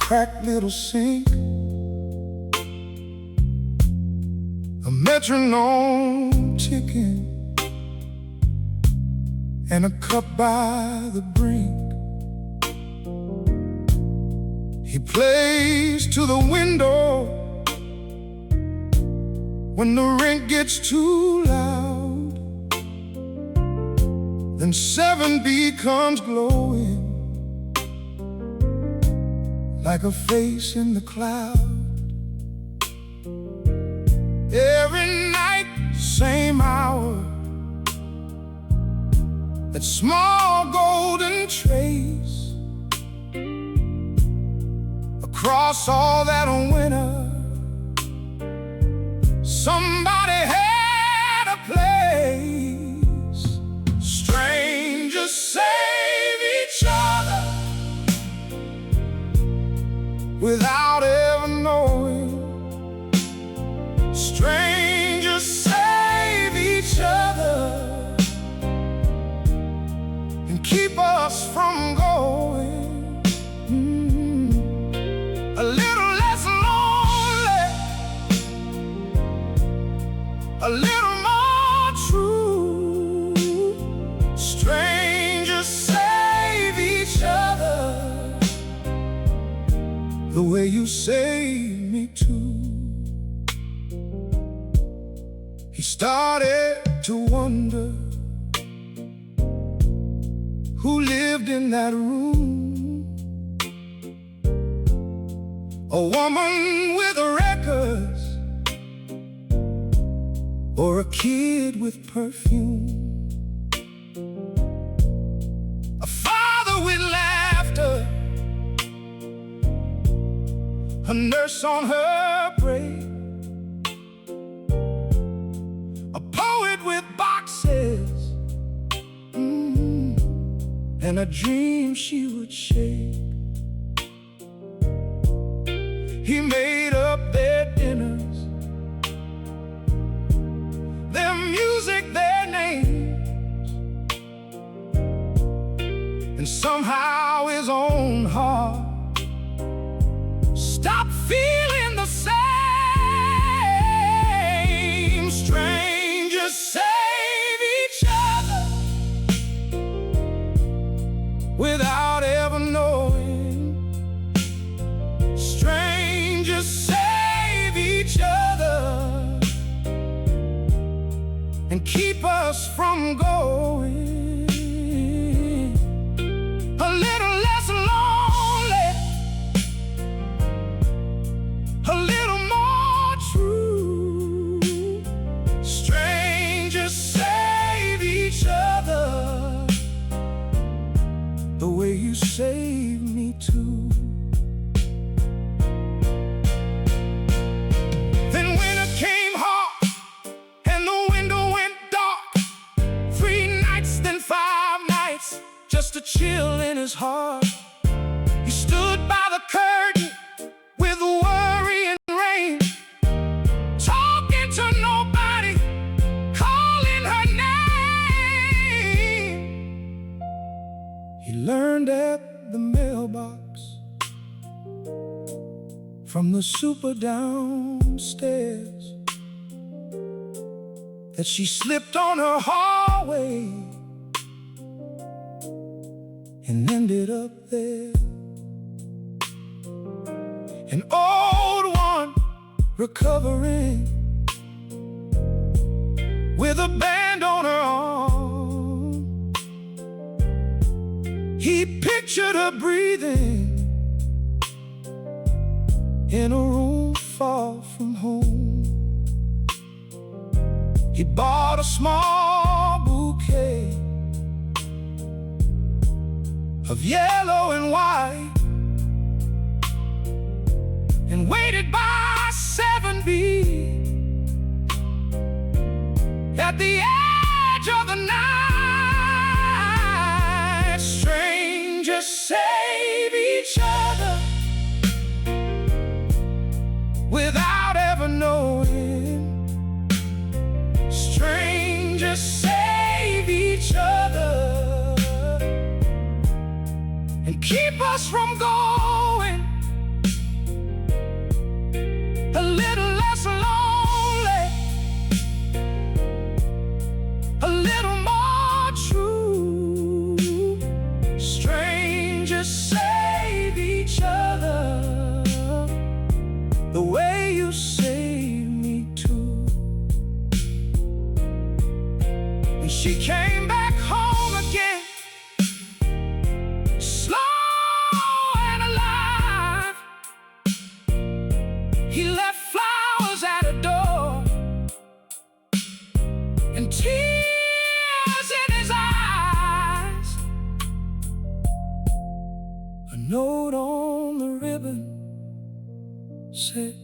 cracked little sink, a metronome ticking, and a cup by the brink. He plays to the window when the rent gets too loud. Then 7 becomes glowing like a face in the cloud. Every night, same hour, that small golden trace across all that winter. Somebody had a place. Strangers save each other without ever knowing. Strangers save each other and keep us from going. A little less lonely, a little more true. Strangers save each other the way you saved me too. He started to wonder who lived in that room. A woman with records, or a kid with perfume, a father with laughter, a nurse on her break, a poet with boxes, and a dream she would shake. He made up their dinners, their music, their names, and somehow his own heart stopped feeling the same. Strangers save each other without ever knowing. Strangers save each other and keep us from going. A little less lonely, a little more true. Strangers save each other the way you saved me too. Then winter came hot and the window went dark. 3 nights, then 5 nights, just a chill in his heart. He stood by the curtain with worry and rain, talking to nobody, calling her name. He learned at the mailbox from the super downstairs that she slipped on her hallway and ended up there. An old one recovering with a band on her arm. He pictured her breathing in a room far from home. He bought a small bouquet of yellow and white and waited by 7B at the edge of the night. Strangers save each other without ever knowing. Strangers save each other and keep us from going. the way you saved me too. And she came back home again, slow and alive. He left flowers at her door and tears in his eyes. A note on the ribbon said,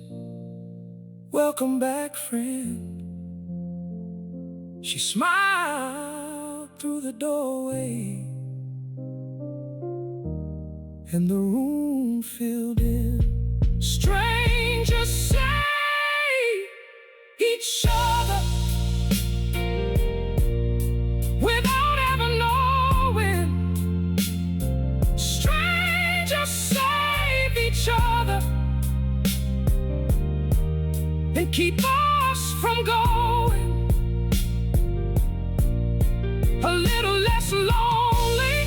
"Welcome back, friend." She smiled through the doorway, and the room filled in. Strangers say each other without ever knowing. Strangers save each other and keep us from going a little less lonely,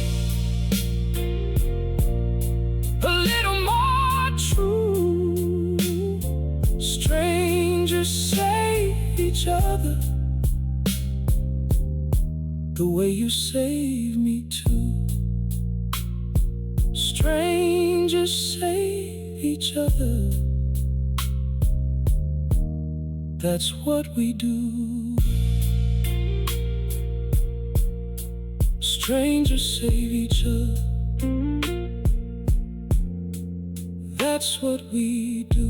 a little more true. Strangers save each other the way you save me too. Strangers save each other. That's what we do. Strangers save each other. That's what we do.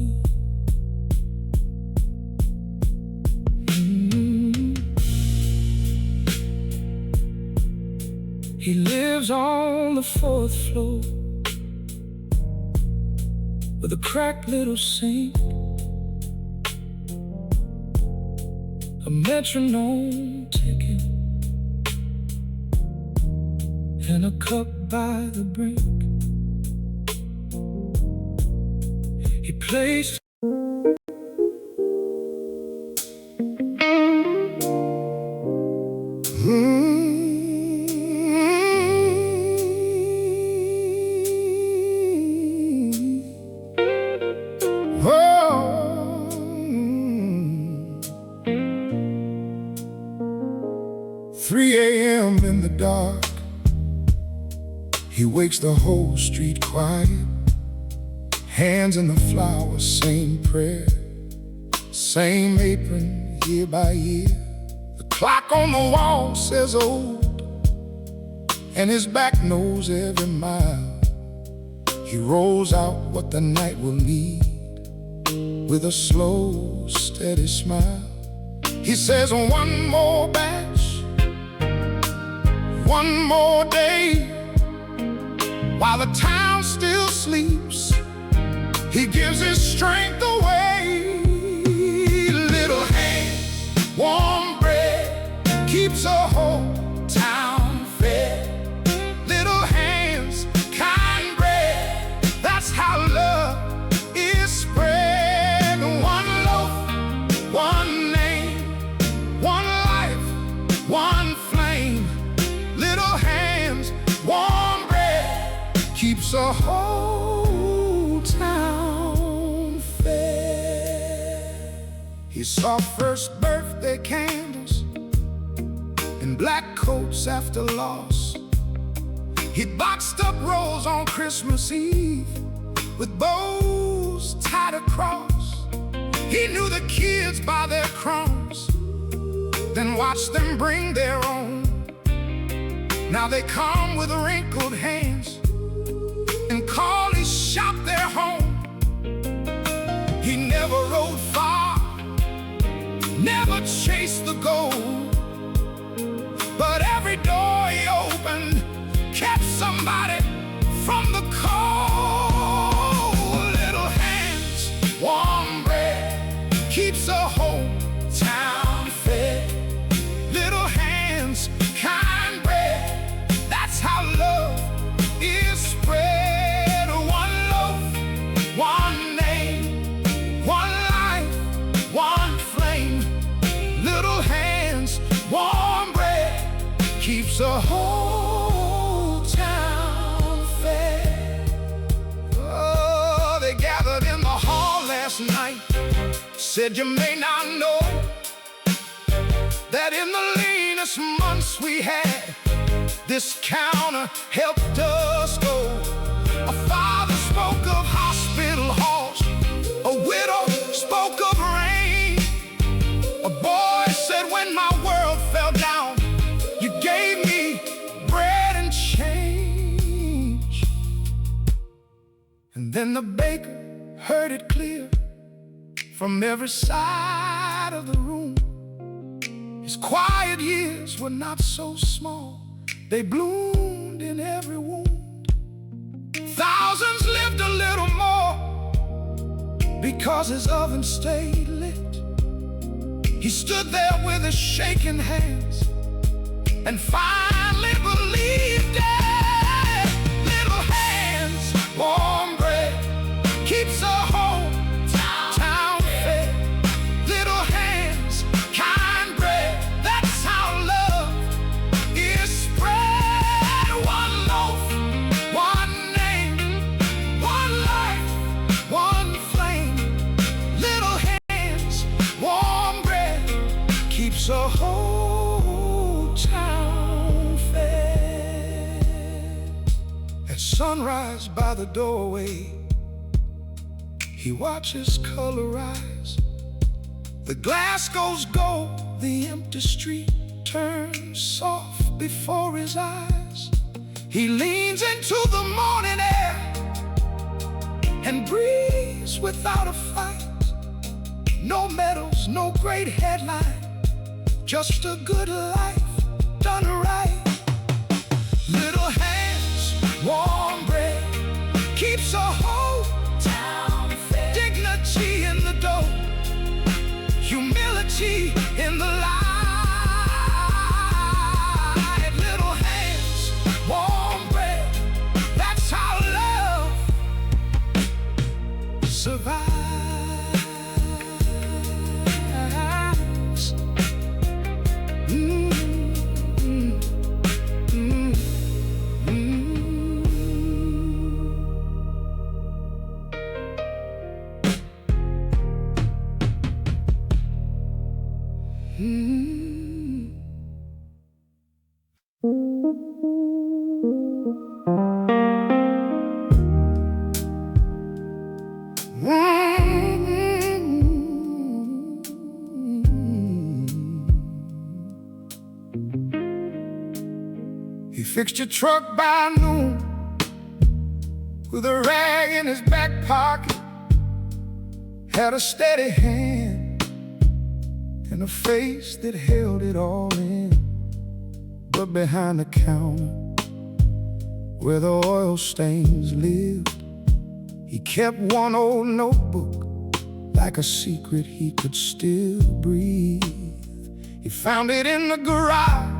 He lives on the 4th floor with a cracked little sink, a metronome ticking, and a cup by the brink. He plays oh. 3 a.m. in the dark, he wakes the whole street quiet. Hands in the flowers, same prayer, same apron year by year. The clock on the wall says old, and his back knows every mile. He rolls out what the night will need with a slow, steady smile. He says, one more batch, one more day, while the town still sleeps. He gives his strength away. Little hands, warm bread, keeps a whole town fed. Little hands, kind bread, that's how love is spread. One loaf, one name, one life, one flame. Little hands, warm bread, keeps a whole town fed. He saw first birthday candles and black coats after loss. He'd boxed up rolls on Christmas Eve with bows tied across. He knew the kids by their crumbs, then watched them bring their own. Now they come with wrinkled hands and call his shop their home. He never rode far, never chased the gold, but every door he opened kept somebody from the cold. Little hands, warm bread, keeps a whole town fed. Little hands, kind bread, that's how love is spread. One loaf, one name, one life, one flame. Little hands, warm bread, keeps a whole town fed. Oh, they gathered in the hall last night said, you may not know that in the leanest months we had, this counter helped us go. A father spoke of hospital halls, a widow spoke of rain. A boy said, when my world fell down, you gave me bread and change. And then the baker heard it clear from every side of the room. His quiet years were not so small, they bloomed in every wound. Thousands lived a little more because his oven stayed lit. He stood there with his shaking hands and finally believed it. Little hands, warm bread, keeps a whole town fed. Little hands, kind bread, that's how love is spread. One loaf, one name, one life, one flame. Little hands, warm bread, keeps a whole town fed. At sunrise by the doorway, he watches color rise. The glass goes gold, the empty street turns soft before his eyes. He leans into the morning air and breathes without a fight. No medals, no great headline, just a good life done right. Little hands, warm bread, keeps a whole town fed. Dignity in the dough, humility in the light. Little hands, warm bread, that's how love survives. He fixed your truck by noon with a rag in his back pocket, had a steady hand and a face that held it all in. But behind the counter, where the oil stains lived, he kept one old notebook, like a secret he could still breathe. He found it in the garage,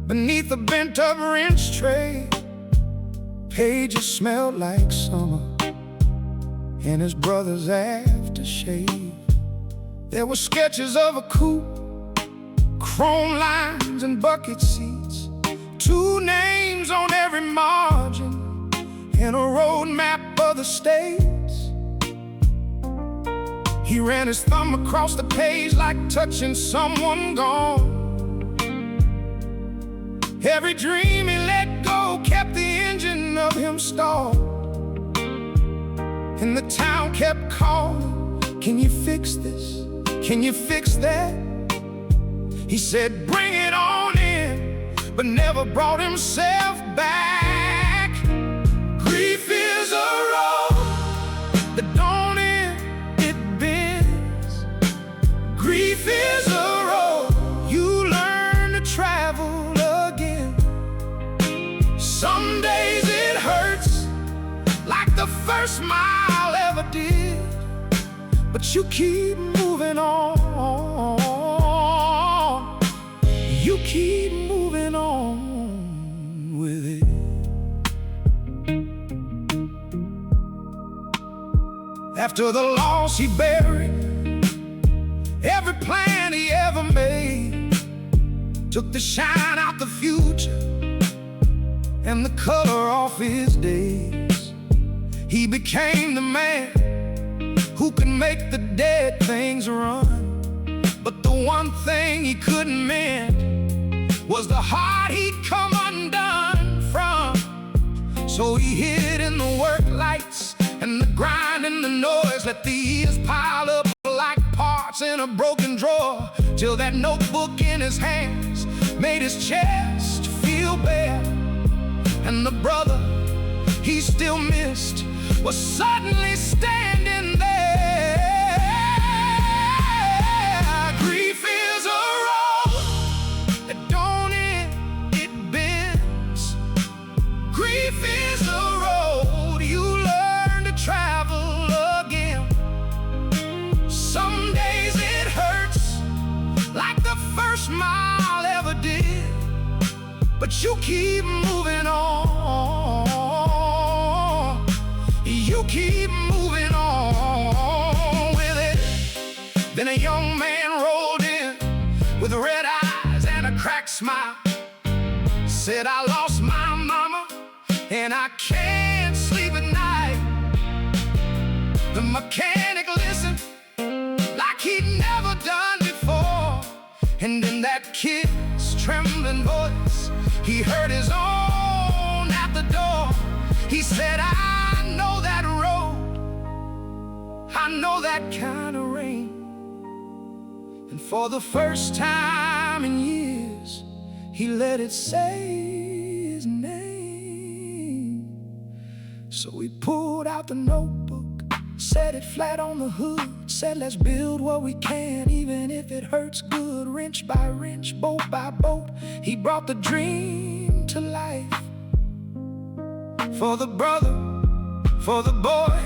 beneath a bent-up wrench tray. Pages smelled like summer and his brother's aftershave. There were sketches of a coupe, chrome lines and bucket seats, two names on every margin, and a road map of the states. He ran his thumb across the page like touching someone gone. Every dream he let go kept the engine of him stalled. And the town kept calling, can you fix this? Can you fix that? He said, bring it on in, but never brought himself back. Grief is a road that don't end, it bends. Grief is a road you learn to travel again. Some days it hurts like the first mile ever did, but you keep moving on. You keep moving on with it. After the loss he buried every plan he ever made, took the shine out the future and the color off his days. He became the man who could make the dead things run. But the one thing he couldn't mend was the heart he'd come undone from. So he hid in the work lights and the grind and the noise. Let the years pile up like parts in a broken drawer, till that notebook in his hands made his chest feel bare. And the brother he still missed was suddenly standing there. Grief is a road that don't end, it bends. Grief is a road you learn to travel again. Some days it hurts like the first mile ever did, but you keep moving on. You keep moving on with it. Then a young man rolled in with red eyes and a cracked smile. Said, I lost my mama and I can't sleep at night. The mechanic listened like he'd never done before, and in that kid's trembling voice he heard his own at the door. He said, I know that road, I know that kind of rain. And for the first time in years, he let it say his name. So he pulled out the notebook, set it flat on the hood, said, let's build what we can, even if it hurts good. Wrench by wrench, bolt by bolt, he brought the dream to life. For the brother, for the boy,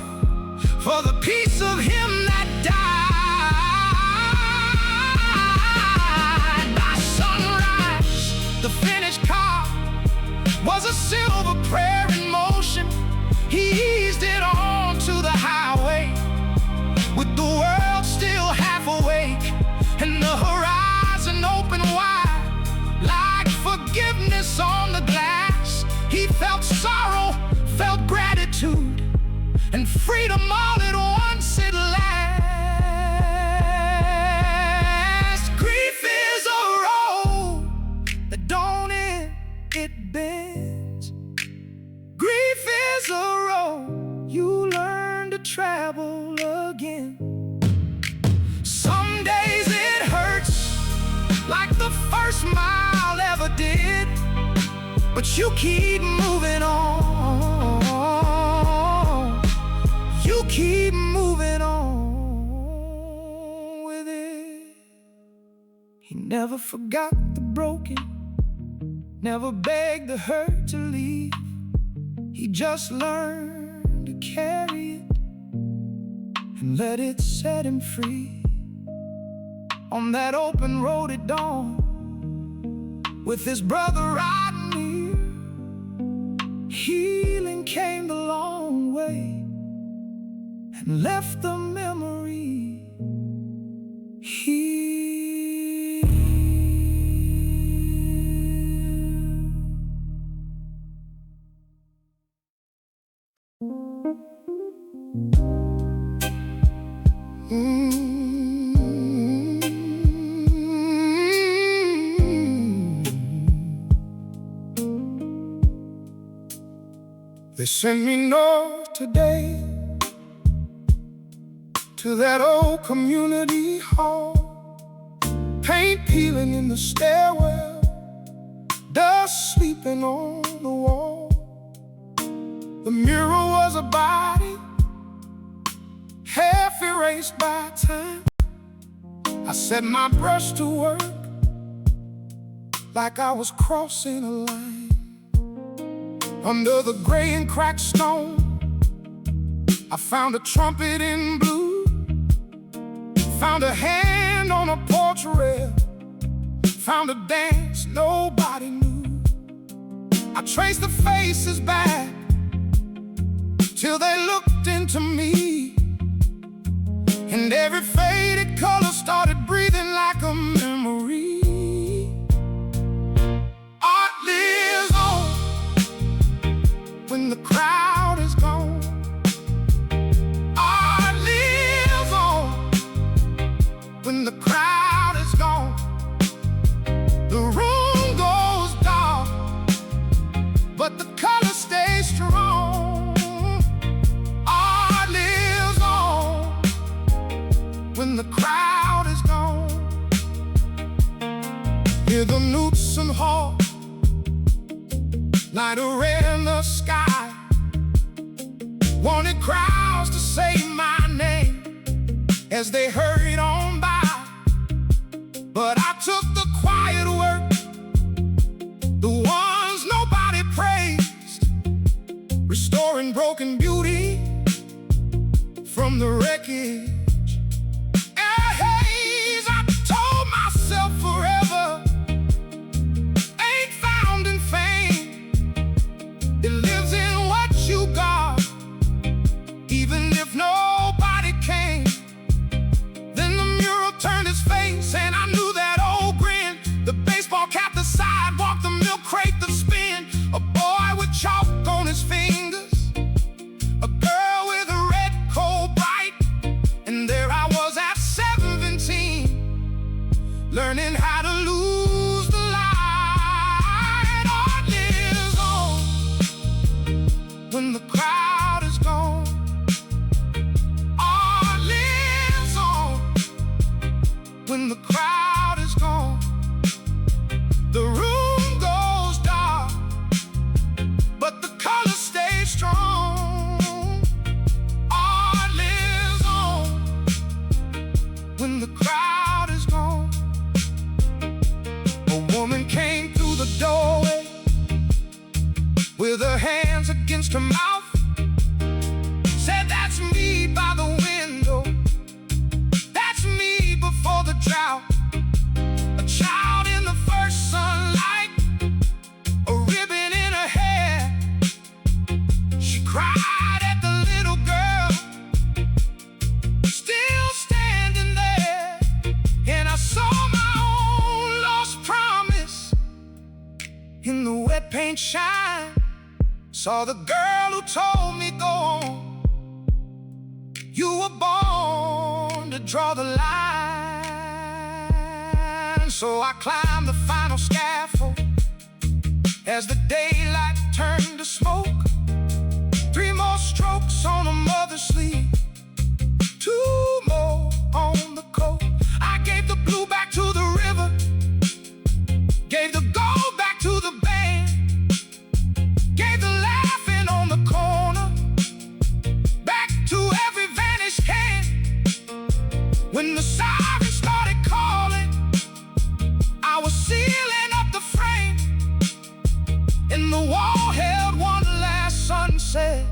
for the piece of him that died. By sunrise, the finished car was a silver prayer in motion. He eased it on to the highway, with the world still half awake and the horizon open wide. Like forgiveness on the glass, he felt sorrow, felt gratitude, and freedom all at once at last. Grief is a road that don't end, it bends. Grief is a road you learn to travel again. Some days it hurts like the first mile ever did, but you keep moving on. You keep moving on with it. He never forgot the broken, never begged the hurt to leave. He just learned to carry it and let it set him free. On that open road at dawn, with his brother riding near, healing came the long way and left the memory here. They sent me north today to that old community hall. Paint peeling in the stairwell, dust sleeping on the wall. The mirror was a body, half erased by time. I set my brush to work like I was crossing a line. Under the gray and cracked stone, I found a trumpet in blue, found a hand on a porch rail, found a dance nobody knew. I traced the faces back till they looked into me, and every faded color started breathing like a memory. Art lives on when the crowd is gone. Art lives when the crowd is gone. Hear the newts and hawks, lighter in the sky. Wanted crowds to say my name as they hurried on by. But I took the quiet work, the ones nobody praised, restoring broken beauty from the wreckage. I told myself forever ain't found in fame. It lives in what you got, even if nobody came. Then the mural turned its face, and I knew that old grin. The baseball cap, the sidewalk, the milk crate, the spin. A boy with chalk on his fingers, a girl with a red coal bright. And there I was at 17, learning how to lose the light. Art lives on when the crowd is gone. Art lives on when the crowd is gone. The room goes dark, but the colors stay strong. Art lives on when the crowd is gone. A woman came through the doorway with her hands against her mouth, said, "That's me by the window, that's me before the drought." A child in the first sunlight, a ribbon in her hair. She cried at the little girl, still standing there. And I saw my own lost promise in the wet paint shine. Saw the girl who told me, "Go on, you were born to draw the line." So I climbed the final scaffold as the daylight turned to smoke. 3 more strokes on a mother's sleeve, 2 more on the coat. I gave the blue back to the river, gave the gold back to the band, gave the laughing on the corner back to every vanished hand. When the sirens started calling, I was sealing up the frame, and the wall held one last sunset,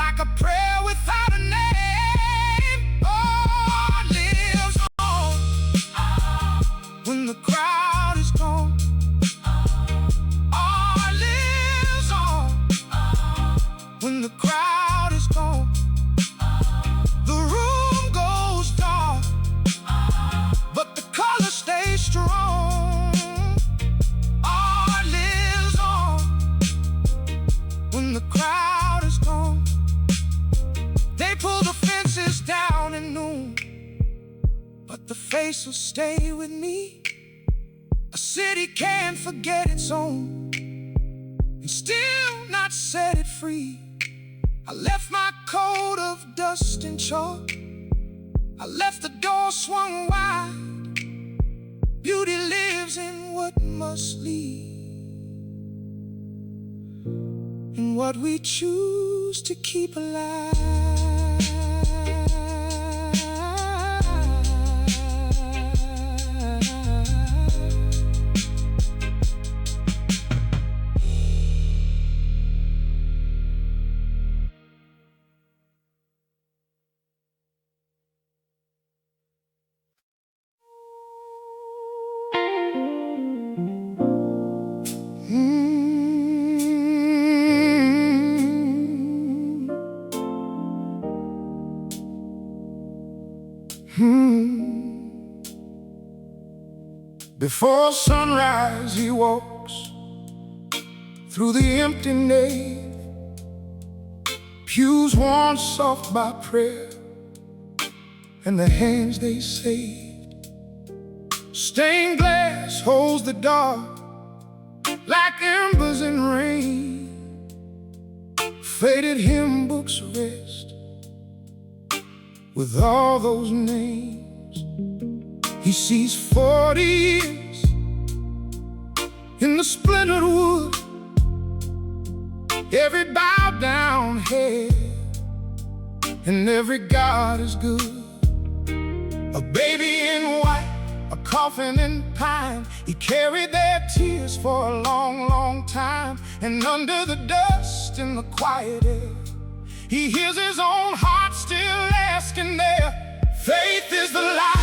like a prayer without a name. Oh, it lives on when the crowd is gone. Oh, it lives on when the crowd is gone. The room goes dark, but the colors stay strong. Oh, it lives on when the crowd is gone. They pull the fences down at noon, but the face will stay with me. A city can't forget its own and still not set it free. I left my coat of dust and chalk, I left the door swung wide. Beauty lives in what must leave, in what we choose to keep alive. Before sunrise he walks through the empty nave, pews worn soft by prayer and the hands they saved. Stained glass holds the dark like embers in rain. Faded hymn books rest with all those names. He sees 40 years in the splintered wood, every bowed down head, and every God is good. A baby in white, a coffin in pine, he carried their tears for a long, long time. And under the dust in the quiet air, he hears his own heart still asking there. Faith is the light.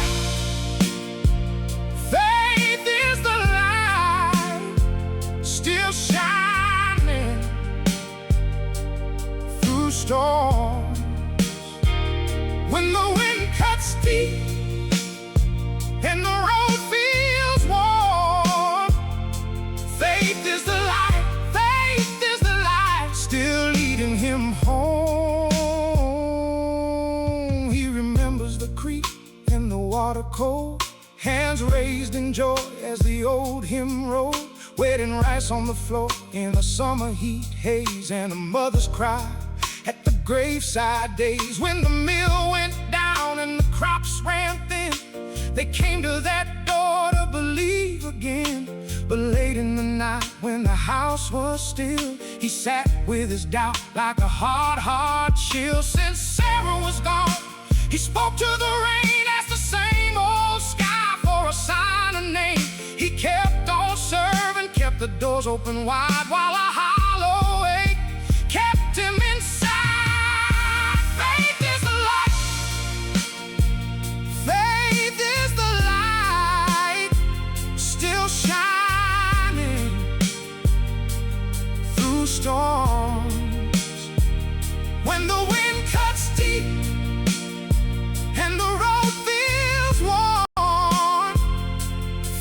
Faith is the light, still shining through storms. When the wind cuts deep and the road feels warm, faith is the light, faith is the light, still leading him home. He remembers the creek and the water cold, hands raised in joy as the old hymn rolled, wetting rice on the floor in the summer heat haze, and a mother's cry at the graveside days. When the mill went down and the crops ran thin, they came to that door to believe again. But late in the night when the house was still, he sat with his doubt like a hard chill. Since Sarah was gone, he spoke to the rain, asked the same old sky for a sign, a name. He kept on serving, kept the doors open wide, while a hollow ache kept him inside. Faith is the light. Faith is the light, still shining through storms. When the wind cuts deep and the road feels worn,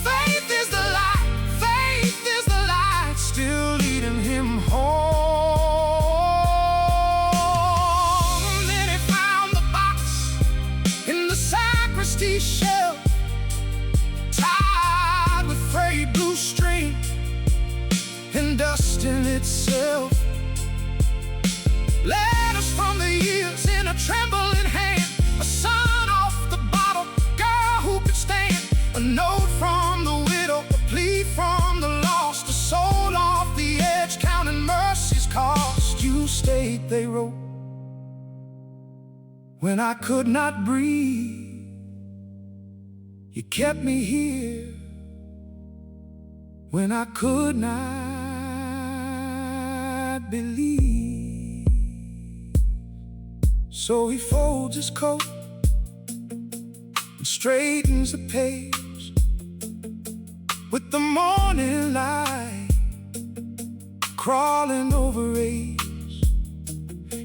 faith is the light, faith is the light, still leading him home. Then he found the box in the sacristy shelf, tied with frayed blue string and dust in itself. Letters from the years in a trembling hand, a son off the bottle, girl who could stand, a note from the widow, a plea from the lost, a soul off the edge, counting mercy's cost. You stayed, they wrote, when I could not breathe. You kept me here when I could not believe. So he folds his coat and straightens the page. With the morning light crawling over age,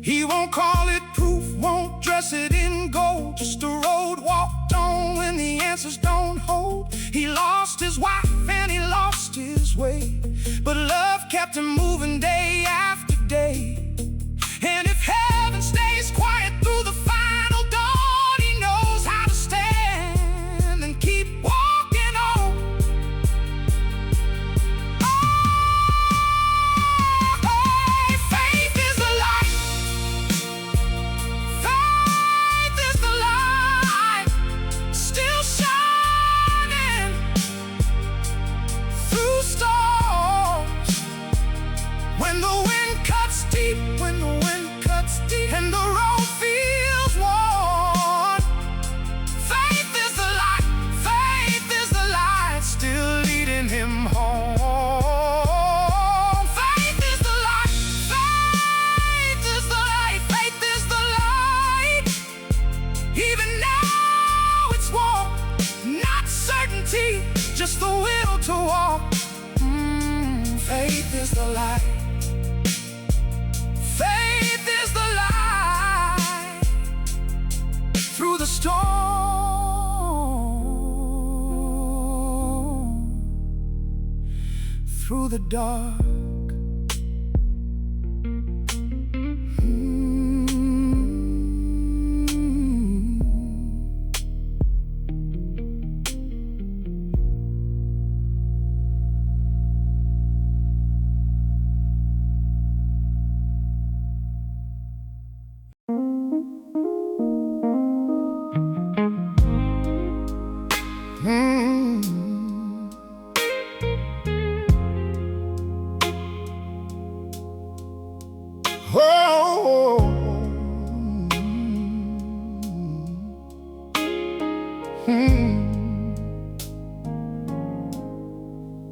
he won't call it proof, won't dress it in gold, just a road walked on when the answers don't hold. He lost his wife and he lost his way, but love kept him moving day after day. And if heaven stays quiet through the final dawn, he knows how to stand and keep walking on. Oh, faith is the light. Faith is the light, still shining through storms. When the wind cuts deep, when the wind cuts deep and the road feels worn, faith is the light, faith is the light, still leading him home. Faith is the light, faith is the light, faith is the light. Even now it's warm, not certainty, just the will to walk. Faith is the light. Faith is the light through the storm, through the dark.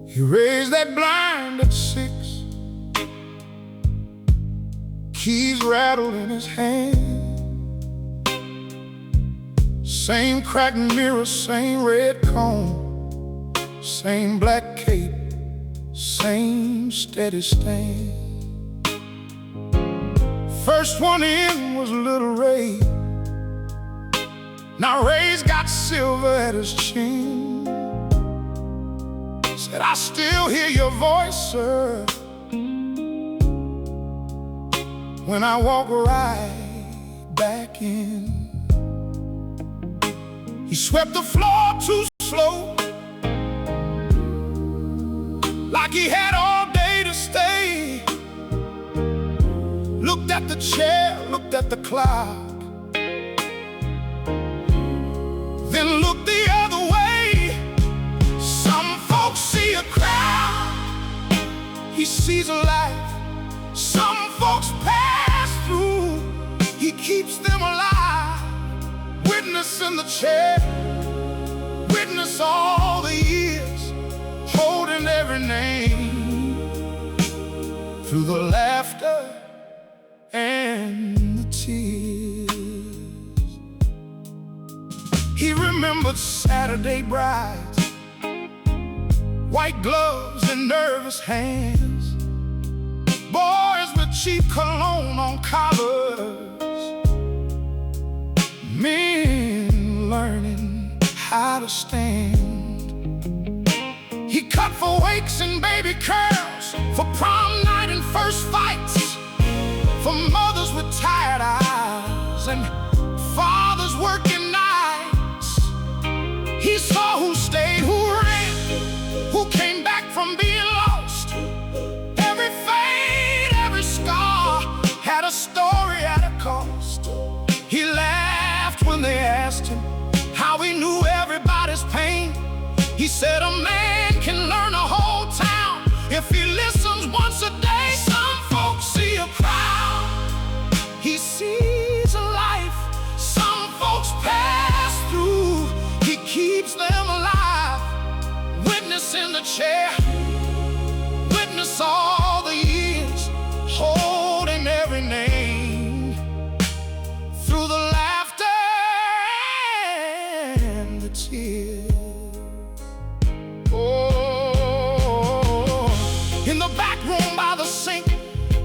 He raised that blind at 6, keys rattled in his hand. Same cracked mirror, same red cone, same black cape, same steady stand. First one in was little Ray. Now Ray's got silver at his chin. Said, I still hear your voice, sir, when I walk right back in. He swept the floor too slow, like he had all day to stay. Looked at the chair, looked at the clock, then looked the other way. Some folks see a crowd, he sees a life. Some folks pass through, he keeps them alive. Witness in the chair, witness all the years, holding every name. Through the laughter and the tears, he remembered Saturday brides, white gloves and nervous hands, boys with cheap cologne on collars, men learning how to stand. He cut for wakes and baby curls, for prom night and first fights, for mothers with tired eyes and fathers working nights. He saw who stayed, who ran, who came back from being lost. Every fade, every scar had a story at a cost. He laughed when they asked him how he knew everybody's pain. He said a man can learn a whole town if he listens once a day. Some folks see a crowd, he sees a life. Some folks pass through, he keeps them alive. Witness in the chair, witness all the years, holding every name. Through the laughter and the tears. Oh, in the back room by the sink,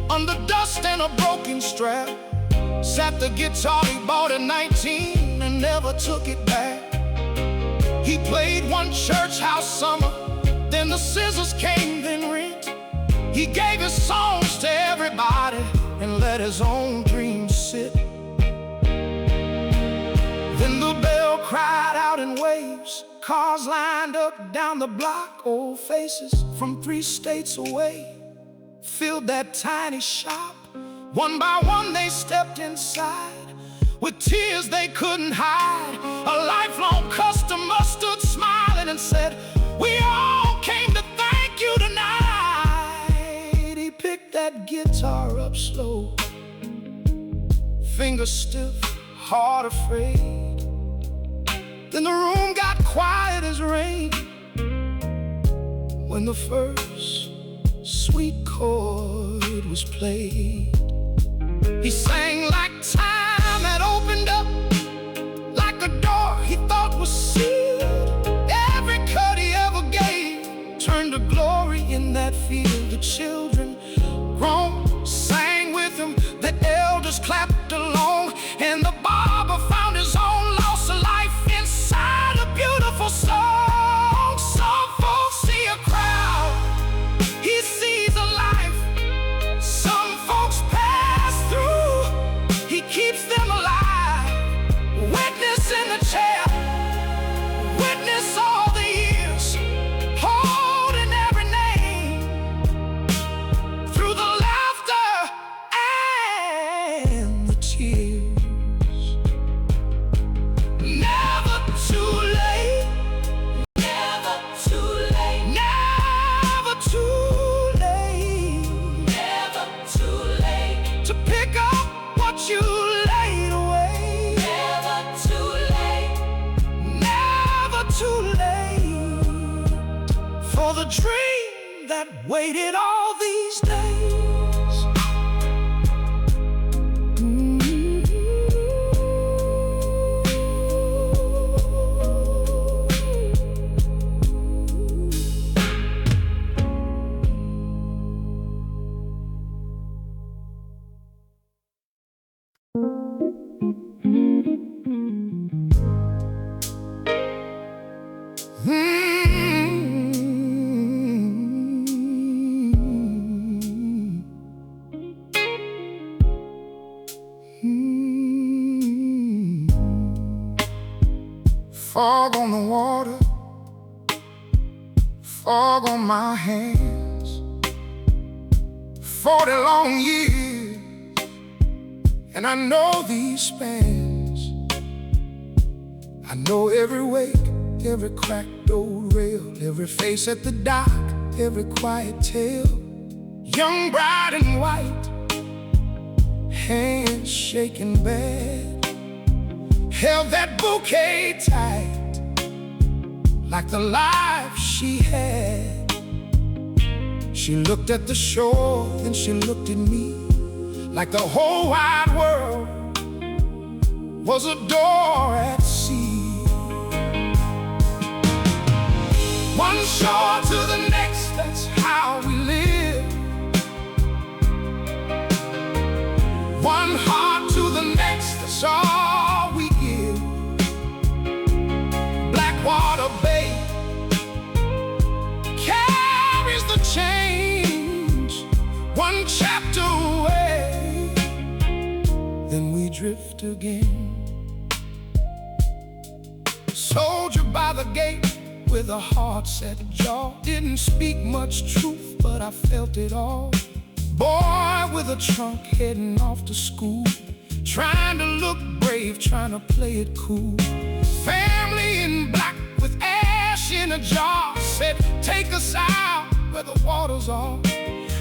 under dust and a broken strap, sat the guitar he bought at 19 and never took it back. He played one church house summer, then the scissors came, then rent. He gave his songs to everybody and let his own dreams sit. Then the bell cried out in waves, cars lined up down the block. Old faces from 3 states away filled that tiny shop. One by one they stepped inside, with tears they couldn't hide. A lifelong customer stood smiling and said, we all came to thank you tonight. He picked that guitar up slow, fingers stiff, heart afraid. Then the room got quiet as rain when the first sweet chord was played. He sang like time had opened up, like a door he thought was sealed. Every cut he ever gave turned to glory in that field. The children groaned, sang with him, the elders clapped along, and the barber found his own loss of life inside a beautiful song. Some folks see a crowd, he sees a life. Some folks pass through, he keeps them alive. Witness in the chair, witness all the years, holding every name. Through the laughter the dream that waited all these days. Fog on the water, fog on my hands. 40 long years, and I know these spans. I know every wake, every cracked old rail, every face at the dock, every quiet tale. Young bride and white, hands shaking bad, held that bouquet tight, like the life she had. She looked at the shore, then she looked at me, like the whole wide world was a door at sea. One shore to the next, that's how we live. One heart to the next, that's all we give. Blackwater Bay carries the change, one chapter away, then we drift again. Soldier by the gate with a heart set jaw, didn't speak much truth, but I felt it all. Boy with a trunk heading off to school, trying to look brave, trying to play it cool. Family in black with ash in a jar, said take us out where the waters are.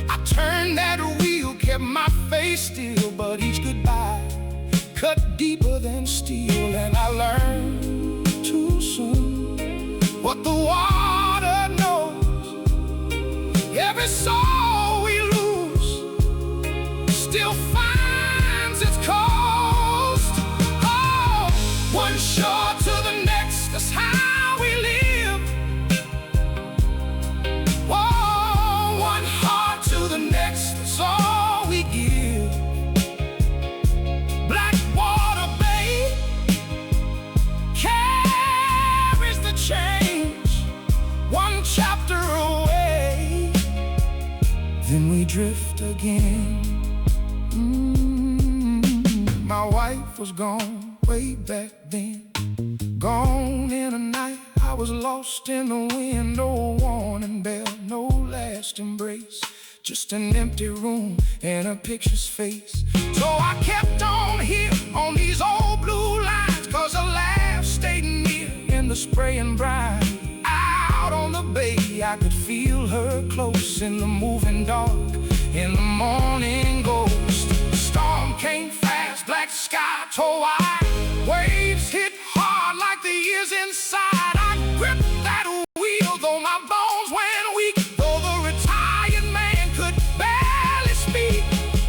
I turned that wheel, kept my face still, but each goodbye cut deeper than steel. And I learned too soon what the water knows. Every soul we lose still finds its coast. Oh, one shore to the next, that's how we live. Oh, one heart to the next, that's all we give. Blackwater Bay carries the change, one chapter away, then we drift again. My wife was gone way back then, gone in a night. I was lost in the wind, no warning bell, no last embrace, just an empty room and a picture's face. So I kept on here on these old blue lines, 'cause a laugh stayed near in the spraying brine. Out on the bay I could feel her close in the moving dark, in the morning ghost. The storm came fast, black sky tore wide, waves hit hard like the years inside. I gripped that wheel, though my bones went weak, though the retired man could barely speak.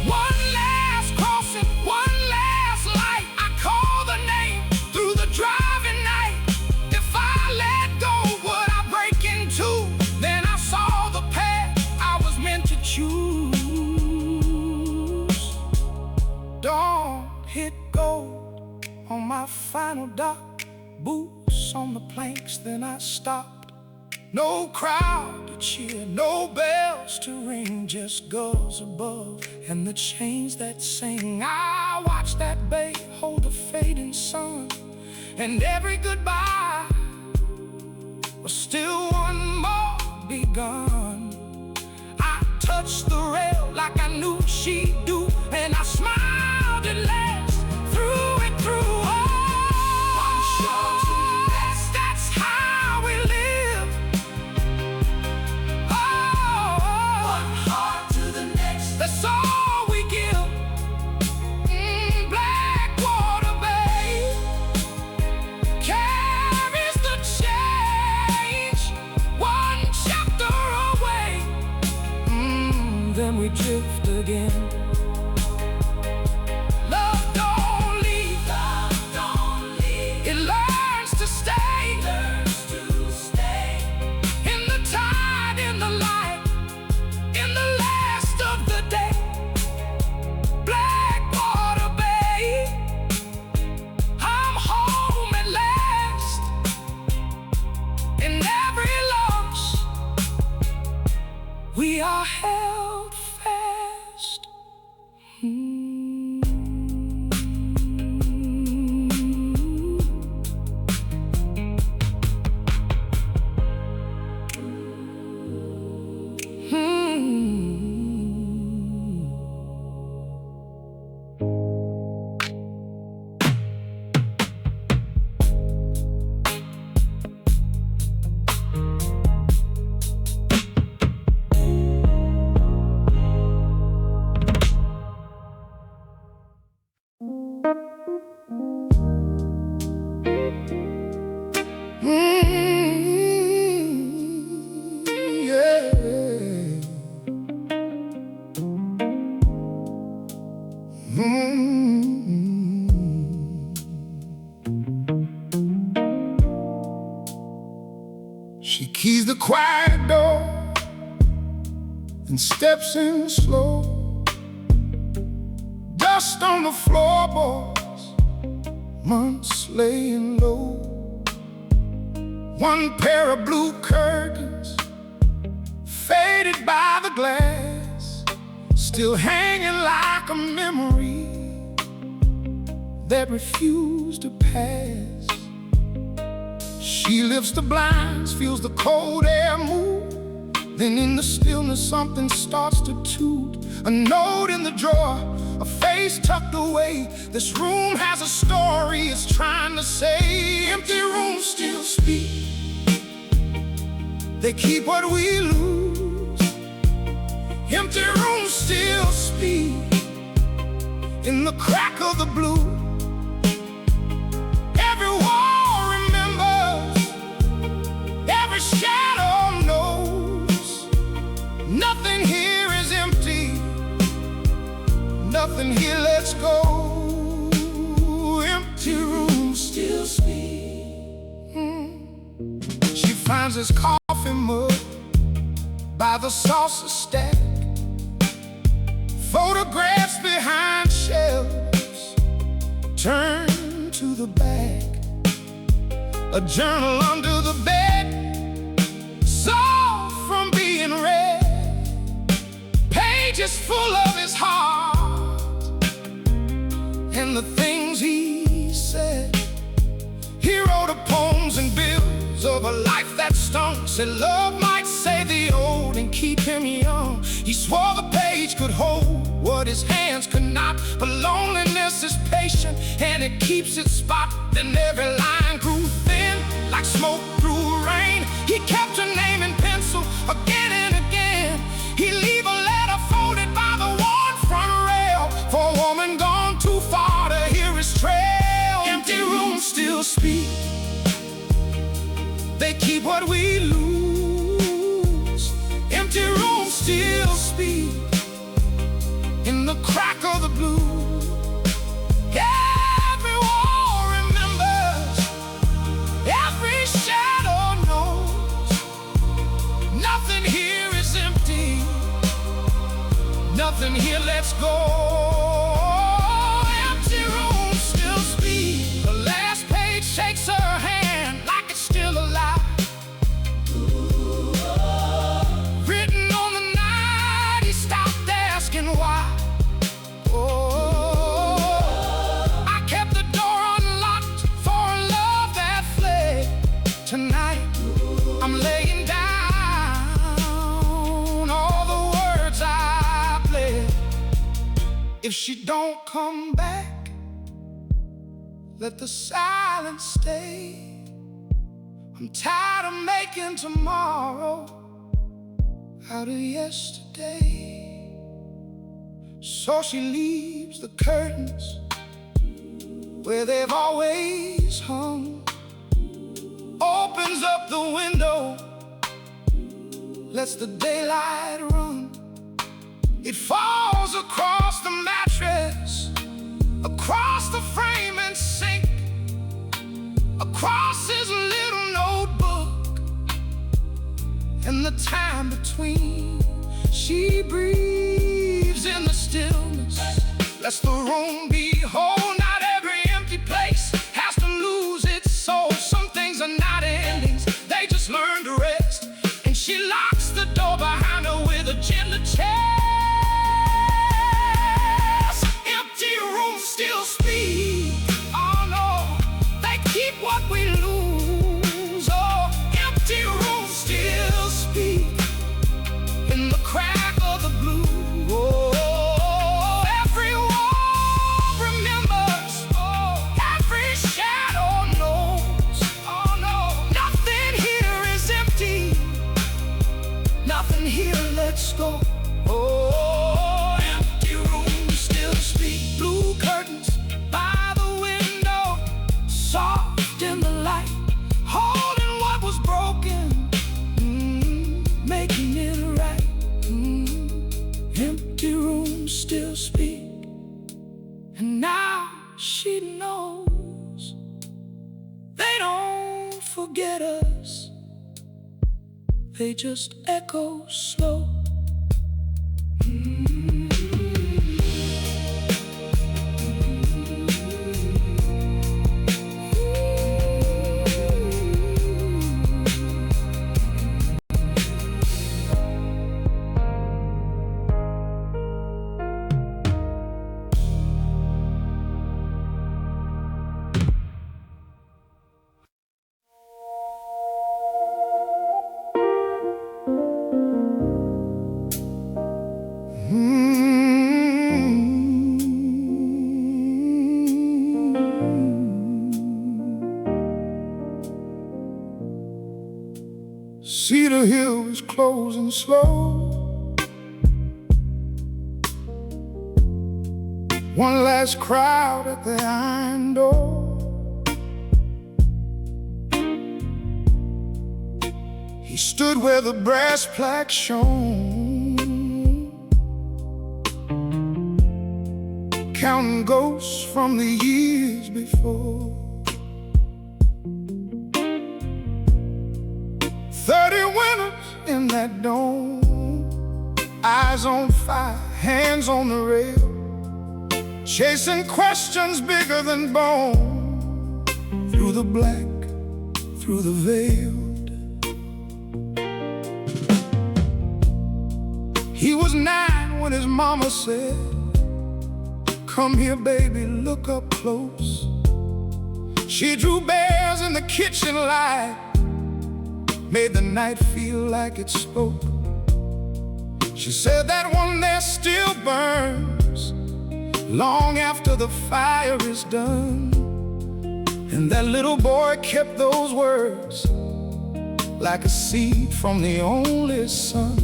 One last crossing, one last light, I called the name through the driving night. If I let go, would I break in two? Then I saw the path I was meant to choose. Dawn hit gold on my final dock, boots on the planks, then I stopped. No crowd to cheer, no bells to ring, just gulls above and the chains that sing. I watched that bay hold the fading sun, and every goodbye was still one more begun. I touched the rail like I knew she'd do, and I smiled at last through it through. One shore to the next, that's how we live. Oh, one heart to the next, that's all we give. Blackwater Bay carries we are held fast. She keys the quiet door and steps in slow. Dust on the floorboards, months laying low. One pair of blue curtains, faded by the glass, still hanging like a memory that refused to pass. She lifts the blinds, feels the cold air move. Then in the stillness something starts to toot. A note in the drawer, a face tucked away. This room has a story it's trying to say. Empty rooms still speak, they keep what we lose. Empty rooms still speak in the crack of the blue. Every wall remembers, every shadow knows. Nothing here is empty, nothing here lets go. Empty rooms still speak. She finds his coffee mug by the saucer stack, photographs behind shelves, turn to the back. A journal under the bed, soft from being read, pages full of his heart and the things he said. He wrote of poems and bills of a life that stung. Said love might save the old and keep him young. He swore the page could hold what his hands could not. But loneliness is patient and it keeps its spot. Then every line grew thin like smoke through rain. He kept her name in pencil again and again. He'd leave a letter folded by the worn front rail for a woman gone too far to hear his trail. Empty rooms still speak, they keep what we lose. Empty rooms still speak in the crack of the blue. Every wall remembers, every shadow knows. Nothing here is empty, nothing here lets go. Empty rooms still speak. The last page shakes her hand like it's still alive. Written on the night he stopped asking why. I kept the door unlocked for a love that fled. Tonight I'm laying down all the words I pled. If she don't come back, let the silence stay. I'm tired of making tomorrow out of yesterday. So she leaves the curtains where they've always hung, opens up the window, lets the daylight run. It falls across the mattress, across the frame and sink, across his little notebook, and the time between. She breathes in the stillness, lets the room be whole. Not every empty place has to lose its soul. Some things are not endings, they just learn to rest. And she locks the door behind her with a forget us, they just echo slow. Cedar Hill is closing slow. One last crowd at the iron door. He stood where the brass plaque shone, counting ghosts from the years before. 30 winters in that dome, eyes on fire, hands on the rail, chasing questions bigger than bone, through the black, through the veiled. He was 9 when his mama said, "Come here, baby, look up close." She drew bears in the kitchen light, made the night feel like it spoke. She said that one there still burns long after the fire is done. And that little boy kept those words like a seed from the only son.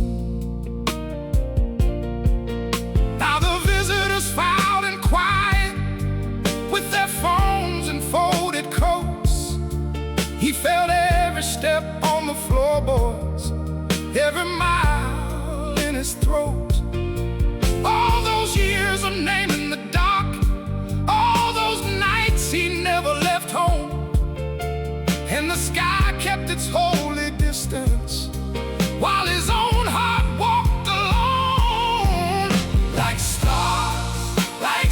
Now the visitors filed in quiet with their phones and folded coats. He felt every step on the floorboards, every mile in his throat. All those years of naming the dark, all those nights he never left home. And the sky kept its holy distance while his own heart walked alone. Like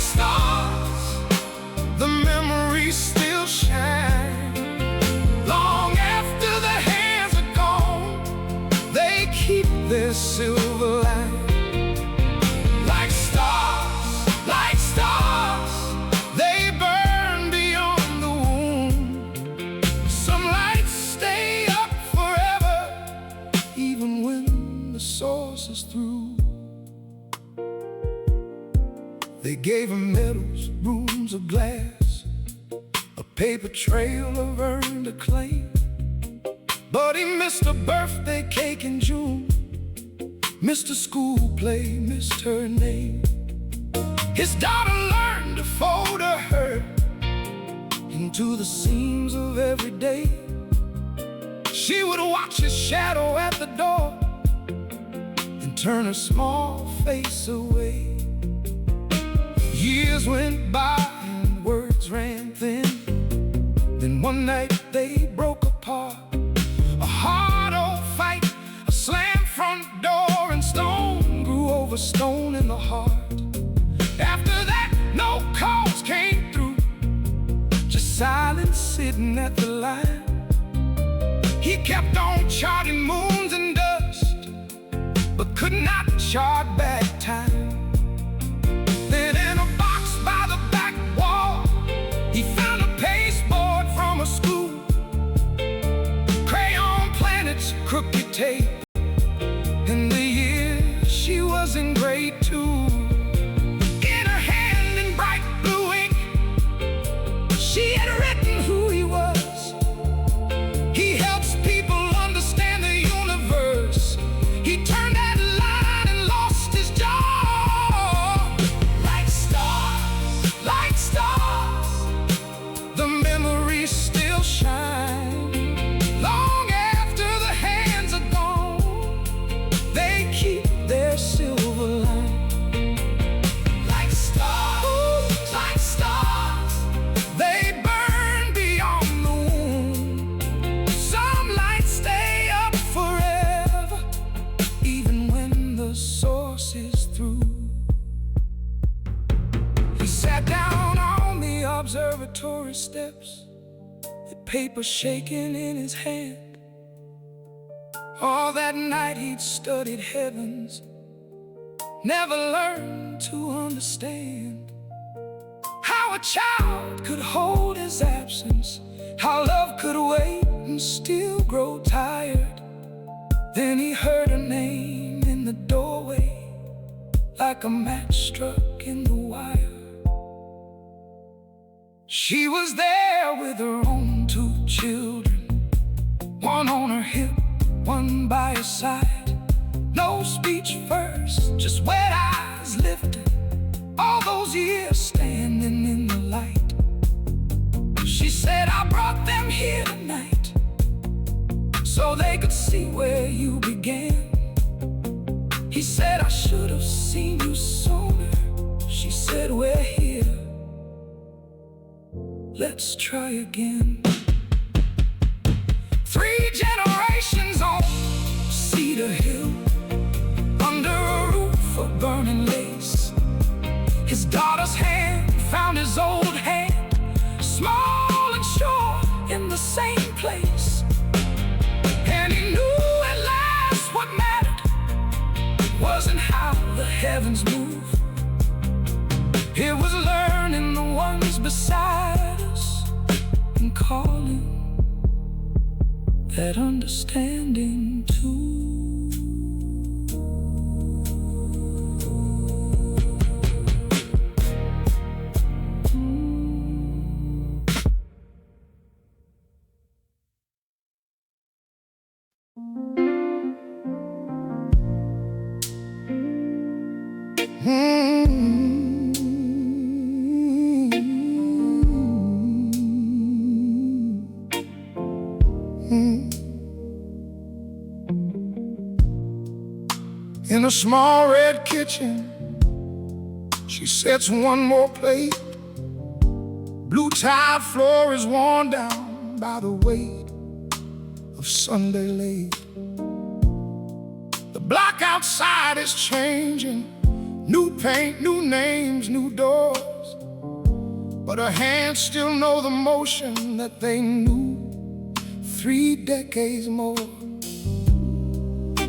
stars, the memories still shine. Long after the hands are gone, they keep their silver line. Like stars, they burn beyond the womb. Some lights stay up forever, even when the source is through. They gave him medals, rooms of glass, a paper trail of earned acclaim. But he missed a birthday cake in June, missed a school play, missed her name. His daughter learned to fold her hurt into the seams of every day. She would watch his shadow at the door and turn her small face away. Years went by and words ran thin. Then one night they broke apart. A hard old fight, a slammed front door, and stone grew over stone in the heart. After that, no calls came through, just silence sitting at the line. He kept on charting moons and dust, but could not chart back time. Then in a box by the back wall, he found a pasteboard from a school, crayon planets, crooked tape, and the year she was in grade 2. In her hand in bright blue ink, she had written who he was. He helps people understand the universe. He turned that line and lost his jaw. Like stars, the memories still shine. Long after the hands are gone, paper shaking in his hand. All that night he'd studied heavens, never learned to understand how a child could hold his absence, how love could wait and still grow tired. Then he heard her name in the doorway, like a match struck in the wire. She was there with her own 2 children, one on her hip, one by her side. No speech first, just wet eyes lifted, all those years standing in the light. She said, I brought them here tonight so they could see where you began. He said, I should have seen you sooner. She said, we're here, let's try again. 3 generations on Cedar Hill, under a roof of burning lace. His daughter's hand found his old hand, small and sure in the same place. And he knew at last what mattered wasn't how the heavens move, it was learning the ones beside us and calling that understanding too. In a small red kitchen, she sets one more plate. Blue tile floor is worn down by the weight of Sunday late. The block outside is changing, new paint, new names, new doors, but her hands still know the motion that they knew 3 decades more.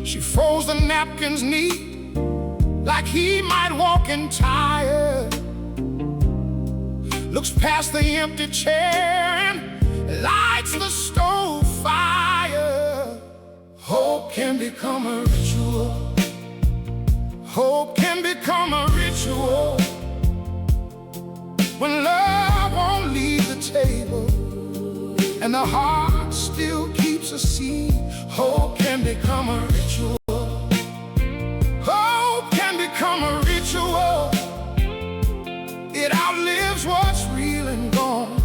She folds the napkins neat, like he might walk in tired. Looks past the empty chair and lights the stove fire. Hope can become a ritual. Hope can become a ritual when love won't leave the table and the heart still keeps a seed. Hope can become a ritual. Hope can become a ritual. It outlives what's real and gone.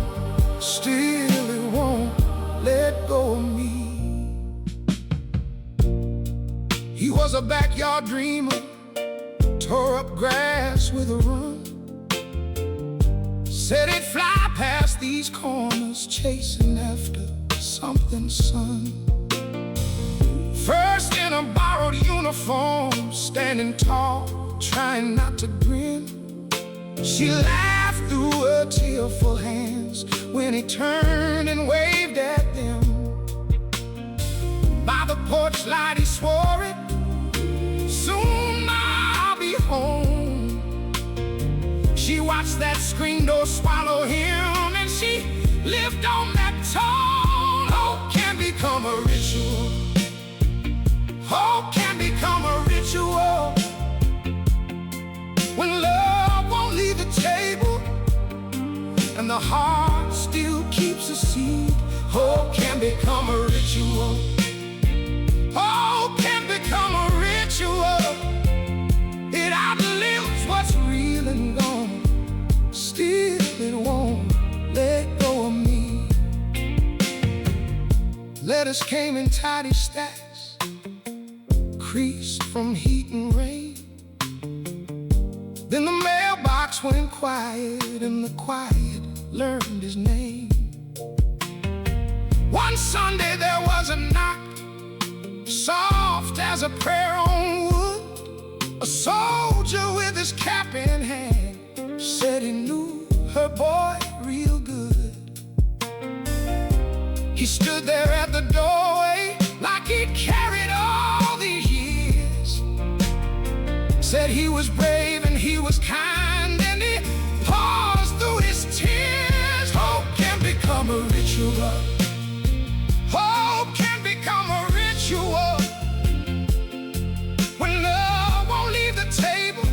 Still it won't let go of me. He was a backyard dreamer, tore up grass with a run. Said he'd fly past these corners, chasing after something, son. First in a borrowed uniform, standing tall, trying not to grin. She laughed through her tearful hands when he turned and waved at them. By the porch light he swore it, soon I'll be home. She watched that screen door swallow him, and she lived on that tone. Hope can become a ritual. Hope can become a ritual when love won't leave the table and the heart still keeps a seed. Hope can become a ritual. Hope can become a ritual. It outlives what's real and gone. Still it won't let go of me. Letters came in tidy stacks, creased from heat and rain. Then the mailbox went quiet, and the quiet learned his name. One Sunday there was a knock, soft as a prayer on wood. A soldier with his cap in hand said he knew her boy real good. stood there at the doorway like he'd carried all these years. Said he was brave and he was kind, and he paused through his tears. Hope can become a ritual. Hope can become a ritual. When love won't leave the table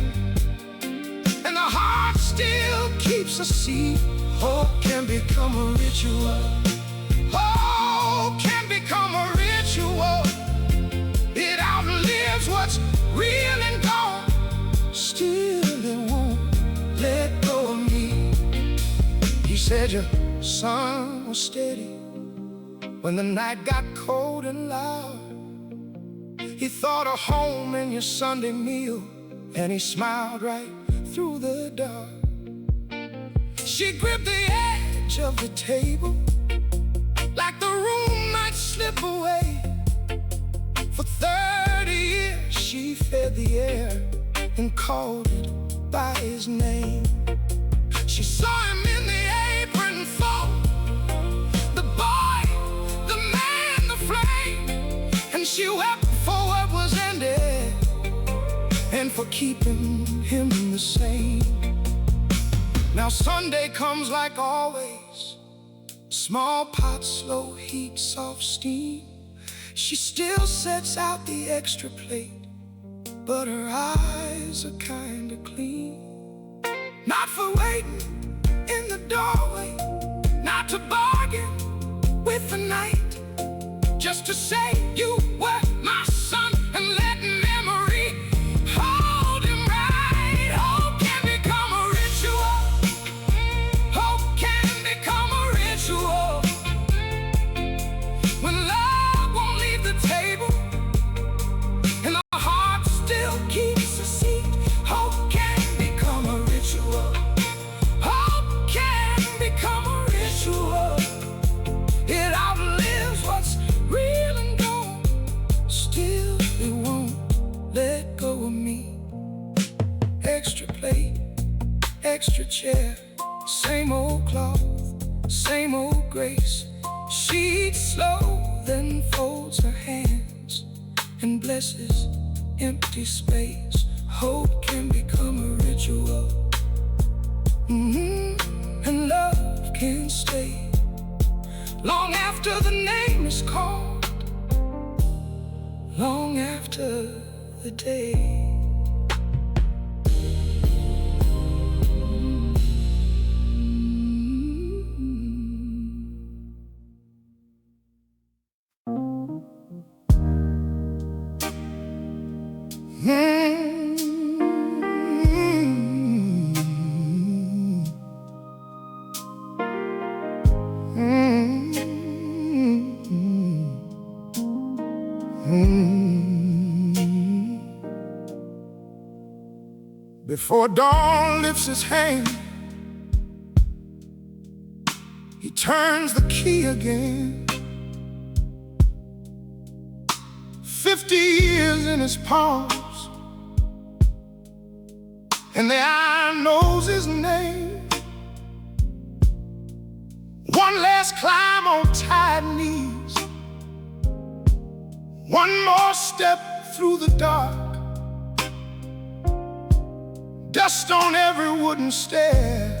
and the heart still keeps a seat, hope can become a ritual. Hope can become a ritual. It outlives what's real and gone. Still it won't let go of me. He said your sun was steady when the night got cold and loud. He thought of home and your Sunday meal, and he smiled right through the dark. She gripped the edge of the table like the room might slip away. For 30 years she fed the air and called it by his name. She saw him in the apron fold, the boy, the man, the flame, and she wept for what was ended and for keeping him the same. Now Sunday comes like always, small pot, slow heat, soft steam. She still sets out the extra plate, but her eyes are kinda clean. Not for waiting in the doorway, not to bargain with the night, just to say you were my son and let memory hold him right. Hope can become a ritual. Hope can become a ritual. When love won't leave the table and the heart still keeps a seat, hope can become a ritual. Hope can become a ritual. It outlives what's real and gone. Still it won't let go of me. Extra plate, extra chair, same old cloth, same old grace. She eats slow, then folds her hands and blesses empty space. Hope can become a ritual. And love can stay long after the name is called, long after the day. Before dawn lifts his hand, he turns the key again. 50 years in his palms, and the eye knows his name. One last climb on tired knees, one more step through the dark. Dust on every wooden stair,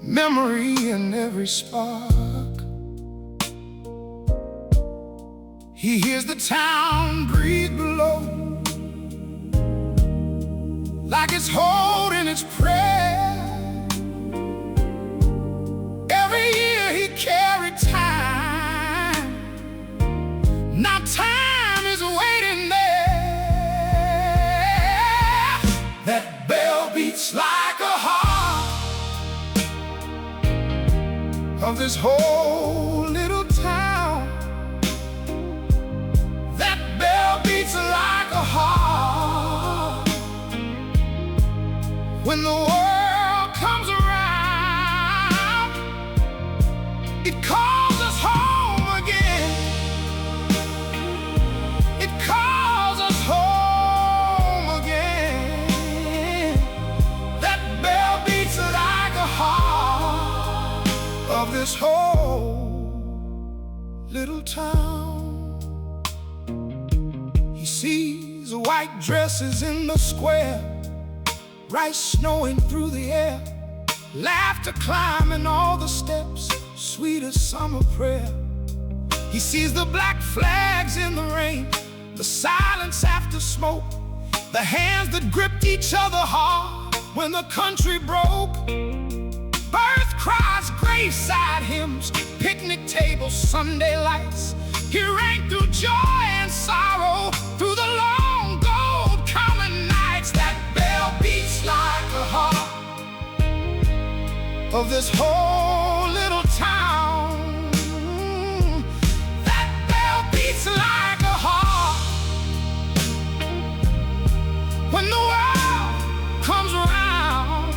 memory in every spark. He hears the town breathe below, like it's holding its prayer. Every year he carried time, now time is waiting there. That bell beats like a heart of this whole little town. That bell beats like a heart when the world comes around. It calls us home again. It calls us home again. That bell beats like a heart of this whole little town. He sees white dresses in the square, rice snowing through the air, laughter climbing all the steps, sweet as summer prayer. He sees the black flags in the rain, the silence after smoke, the hands that gripped each other hard when the country broke. Birth cries, graveside hymns, picnic tables, Sunday lights. He rang through joy and sorrow, through the long gold common nights. That bell beats like a heart of this whole little town. That bell beats like a heart when the world comes around.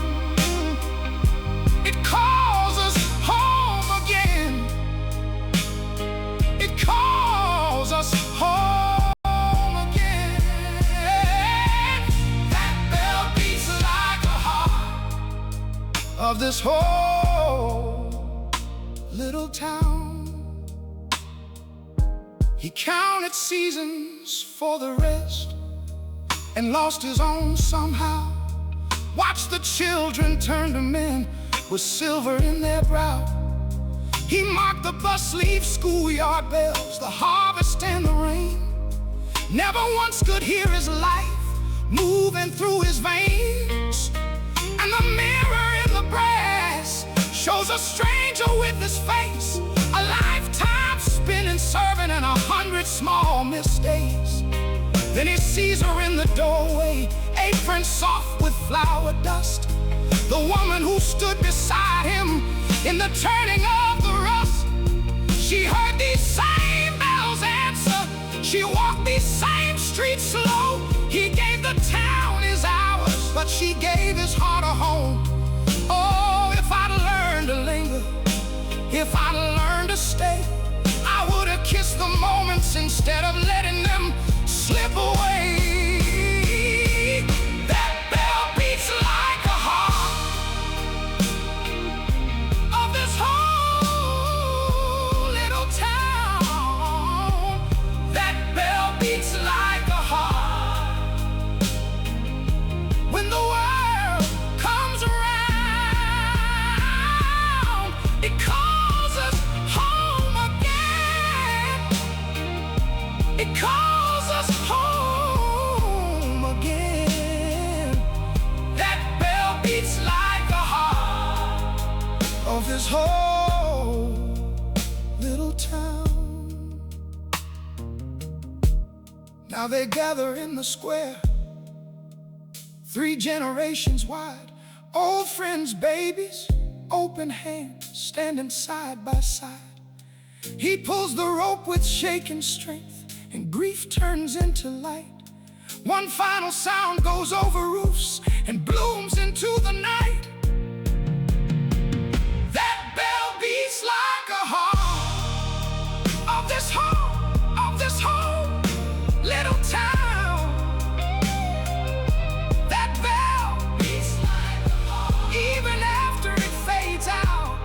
It calls us home again. It calls us home again. That bell beats like a heart of this whole little town. He counted seasons for the rest and lost his own somehow. Watched the children turn to men with silver in their brow. He marked the bus leave, schoolyard bells, the harvest and the rain. Never once could hear his life moving through his veins. And the mirror in the brass shows a stranger with his face, a lifetime spent in serving and 100 small mistakes. Then he sees her in the doorway, apron soft with flour dust, the woman who stood beside him in the turning of the rust. She heard these same bells answer, she walked these same streets slow. He gave the town his hours, but she gave his heart a home. Oh, if I'd learned to linger, if I'd learned to stay, I would have kissed the moments instead of letting them slip away. That bell beats like a heart of this whole little town. That bell beats like a heart when the world comes around. It calls us home again. It calls us home again. That bell beats like a heart of this whole little town. Now they gather in the square, 3 generations wide, old friends, babies, open hands, standing side by side. He pulls the rope with shaking strength, and grief turns into light. One final sound goes over roofs and blooms into the night. That bell beats like a heart of this whole little town. That bell beats like a heart even after it fades out.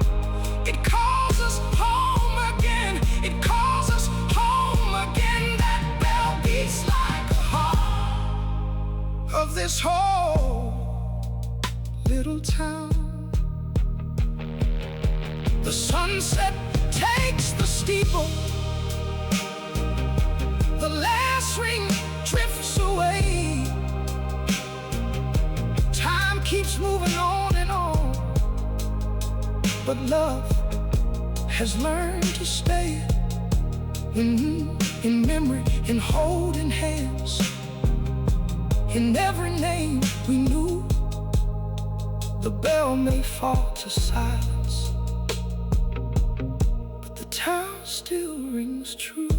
It calls us home again. It calls us home again. That bell beats like a heart of this whole little town. The sunset takes the steeple, the last ring drifts away. Time keeps moving on and on, but love has learned to stay. In memory, in holding hands, in every name we knew. The bell may fall to silence, but the town still rings true.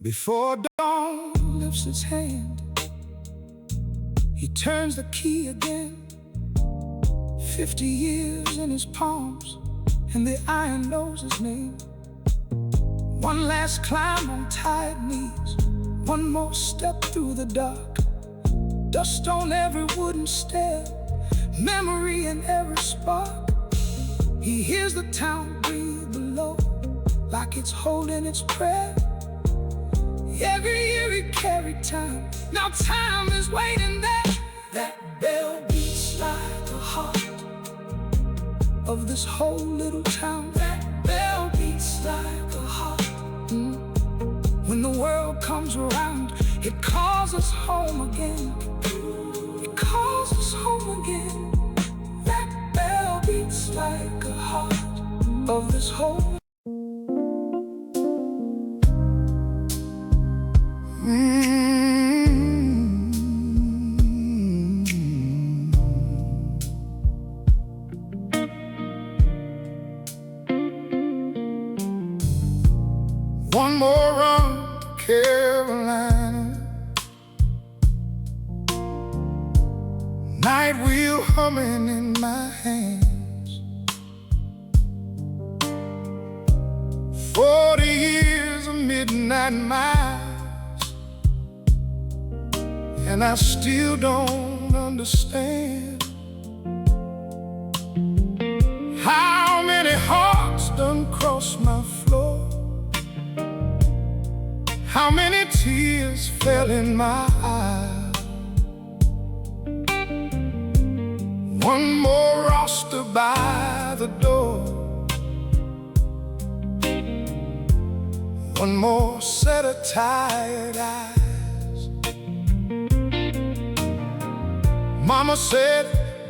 Before dawn lifts its hand, he turns the key again. 50 years in his palms, and the iron knows his name. One last climb on tired knees, one more step through the dark. Dust on every wooden stair, memory in every spark. He hears the town breathe below, like it's holding its prayer. Every year he carried time, now time is waiting there. That bell beats like the heart of this whole little town. That bell beats like a heart. When the world comes around, it calls us home again. It calls us home again. That bell beats like a heart of this whole. One more run to Carolina, night wheel humming in my hands. 40 years of midnight miles, and I still don't understand how many hearts done crossed my floor, how many tears fell in my eyes. One more roster by the door, one more set of tired eyes. Mama said,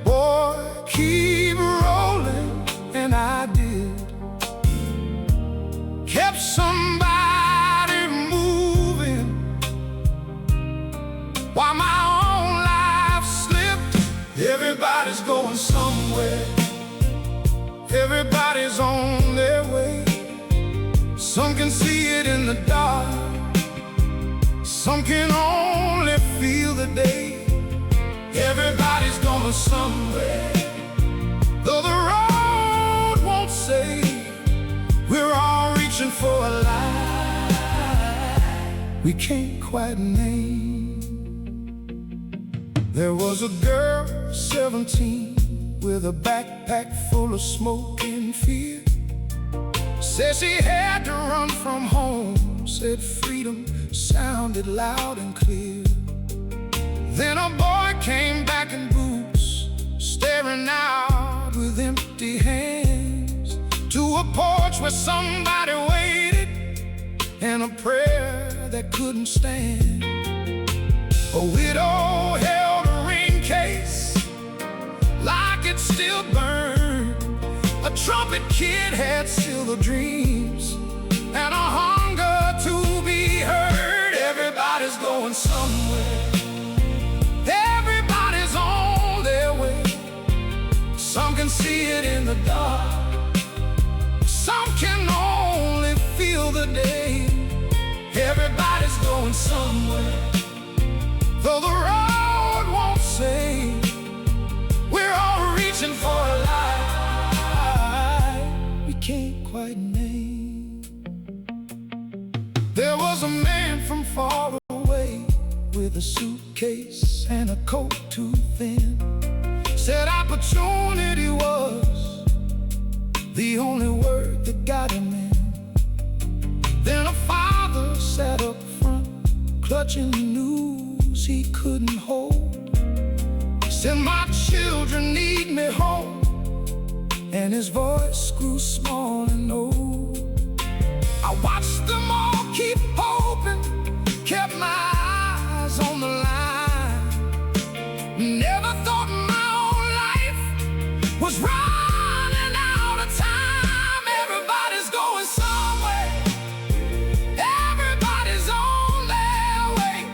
boy, keep rolling, and I did. Kept somebody moving while my own life slipped. Everybody's going somewhere, everybody's on their way. Some can see it in the dark, some can only feel the day. Everybody's going somewhere, though the road won't say. We're all reaching for a light we can't quite name. There was a girl, 17, with a backpack full of smoke and fear. Said she had to run from home, said freedom sounded loud and clear. Then a boy came back in boots, staring out with empty hands, to a porch where somebody waited, and a prayer that couldn't stand. A widow held a ring case like it still burned. A trumpet kid had silver dreams and a hunger to be heard. Everybody's going somewhere, everybody's on their way. Some can see it in the dark, some can only feel the day. Everybody's going somewhere, though the road won't say. We're all reaching for a light we can't quite name. There was a man from far away with a suitcase and a coat too thin. Said opportunity was the only word that got him in. Then a father sat up front, clutching the news he couldn't hold. Said, my children need me home, and his voice grew small and old. I watched them all keep hoping, kept my eyes on the line. Never thought my own life was running out of time. Everybody's going somewhere, everybody's on their way.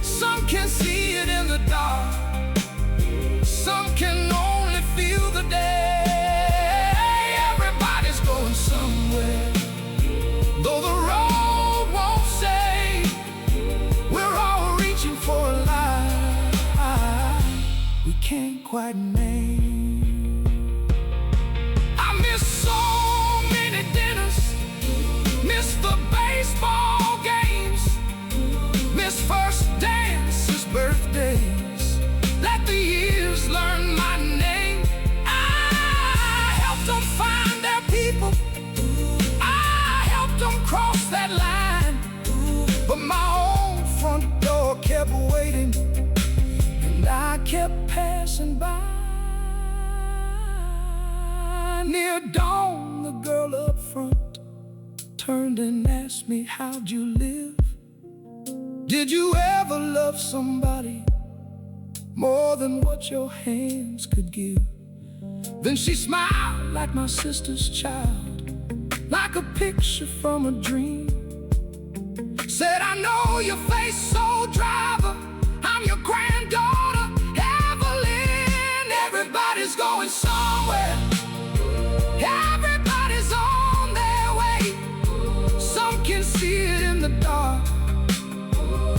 Some can see it in the dark, some can only feel the day. Everybody's going somewhere. can't quite name. I miss so many dinners, miss the baseball games, miss first dances, birthdays. Let the years learn my name. I helped them find their people, I helped them cross that line, but my own front door kept waiting, and I kept passing by. Near dawn, the girl up front turned and asked me, how'd you live? Did you ever love somebody more than what your hands could give? Then she smiled like my sister's child, like a picture from a dream. Said, I know your face, soul driver, I'm your granddaughter, Evelyn. Everybody's going somewhere, everybody's on their way. Some can see it in the dark,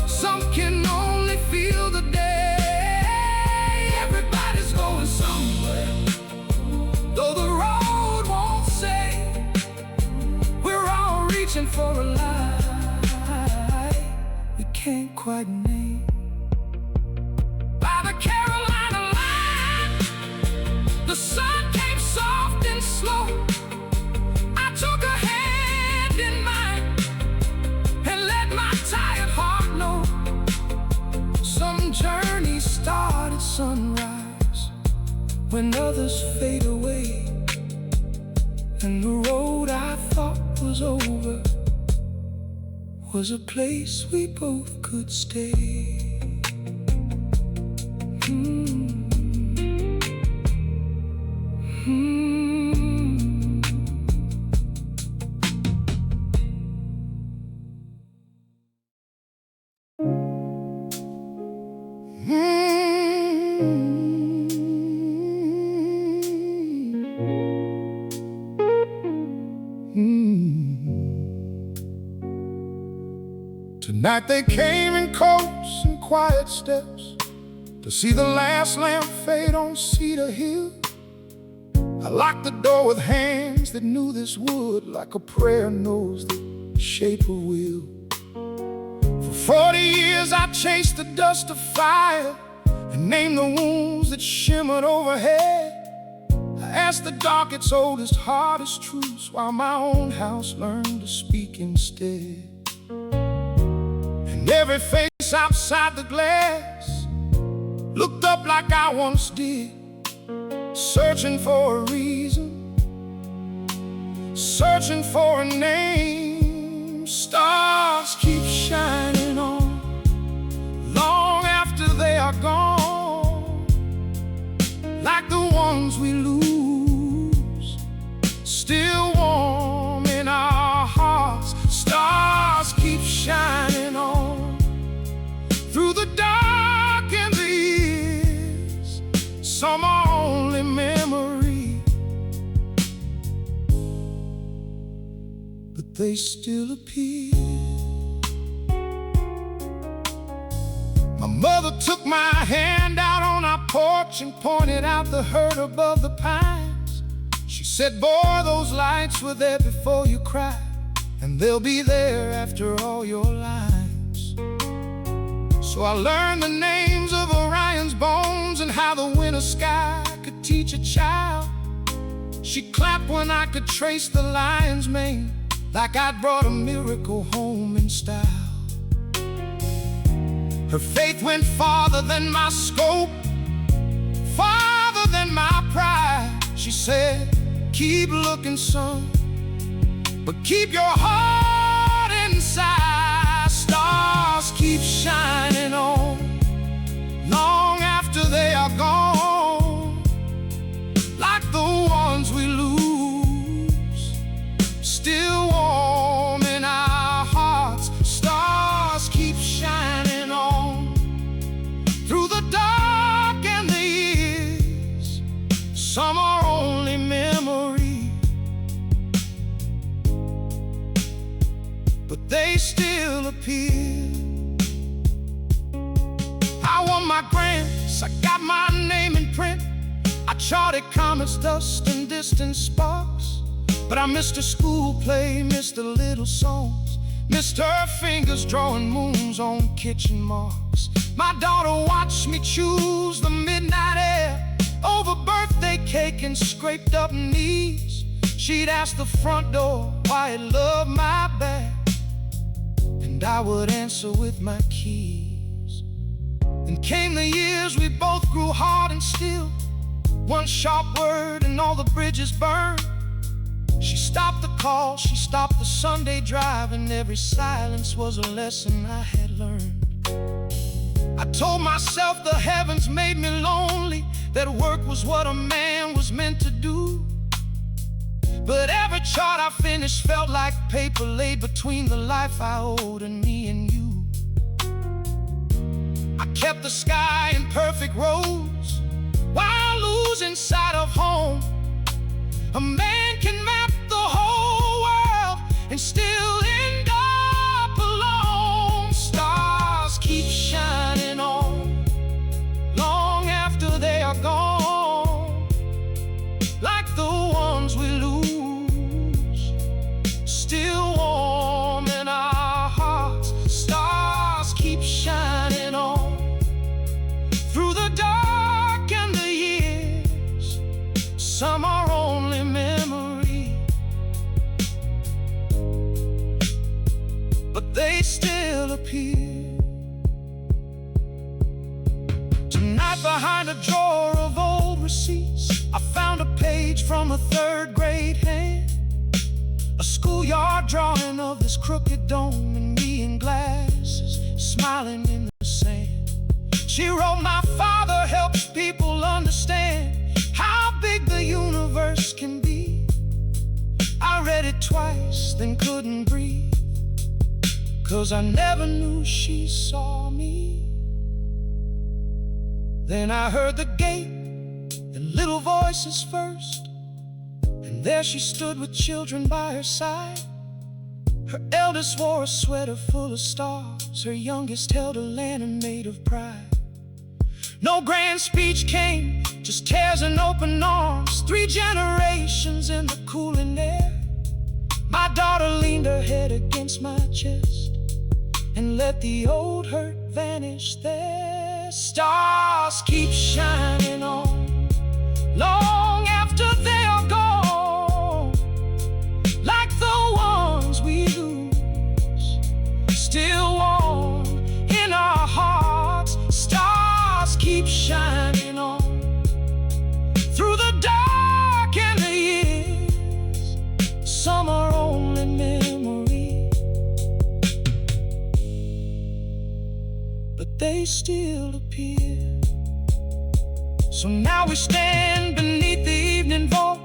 some can only feel the day. Everybody's going somewhere, though the road won't say. We're all reaching for a light we can't quite name. By the Carolina line, the sun came soft and slow. I took her hand in mine and let my tired heart know. Some journeys start at sunrise, when others fade away, and the road I thought was over was a place we both could stay. Tonight they came in coats and quiet steps to see the last lamp fade on Cedar Hill. I locked the door with hands that knew this would, like a prayer knows the shape of will. For 40 years I chased the dust of fire and named the wounds that shimmered overhead. I asked the dark its oldest, hardest truths, while my own house learned to speak instead. And every face outside the glass looked up like I once did, searching for a reason, searching for a name. Stars keep shining on long after they are gone, like the ones we lose, still warm in our hearts. Stars keep shining on through the dark and the years. Some are only memory, but they still appear. My mother took my hand out on our porch and pointed out the hurt above the pines. She said, boy, those lights were there before you cried, and they'll be there after all your lines. So I learned the names of Orion's bones and how the winter sky could teach a child. She clapped when I could trace the lion's mane, like I'd brought a miracle home in style. Her faith went farther than my scope, farther than my pride. She said, keep looking, son, but keep your heart inside. Stars keep shining on long after they are gone, like the ones we lose, still warm in our hearts. Stars keep shining on through the dark and the years. Some are only memory, but they still appear. I want my grandsons face, I got my name in print. I charted comets, dust, and distant sparks. But I missed her school play, missed the little songs, missed her fingers drawing moons on kitchen marks. My daughter watched me choose the midnight air over birthday cake and scraped up knees. She'd ask the front door why it loved my bag, and I would answer with my keys. Then came the years we both grew hard and still. One sharp word and all the bridges burned. She stopped the call, she stopped the Sunday drive, and every silence was a lesson I had learned. I told myself the heavens made me lonely, that work was what a man was meant to do. But every chart I finished felt like paper laid between the life I owed and me and you. I kept the sky in perfect rows while losing sight of home. A man can map the whole world and still end up alone. Stars keep shining on long after they are gone, like the ones we lose, still warm in our hearts. Stars keep shining on through the dark and the years. Some are only memory, but they still appear. Tonight behind a drawer of old receipts, I found a page from a third grade hand, a schoolyard drawing of this crooked dome and me in glasses smiling in the sand. She wrote, "My father helps people understand how big the universe can be." I read it twice, then couldn't breathe, 'cause I never knew she saw me. Then I heard the gate and little voices first, and there she stood with children by her side. Her eldest wore a sweater full of stars, her youngest held a lantern made of pride. No grand speech came, just tears and open arms, 3 generations in the cooling air. My daughter leaned her head against my chest and let the old hurt vanish there. Stars keep shining on long after they are gone, like the ones we lose, still warm in our hearts. Stars keep shining on through the dark and the years. Some are only memory, but they still appear. So now we stand beneath the evening vault,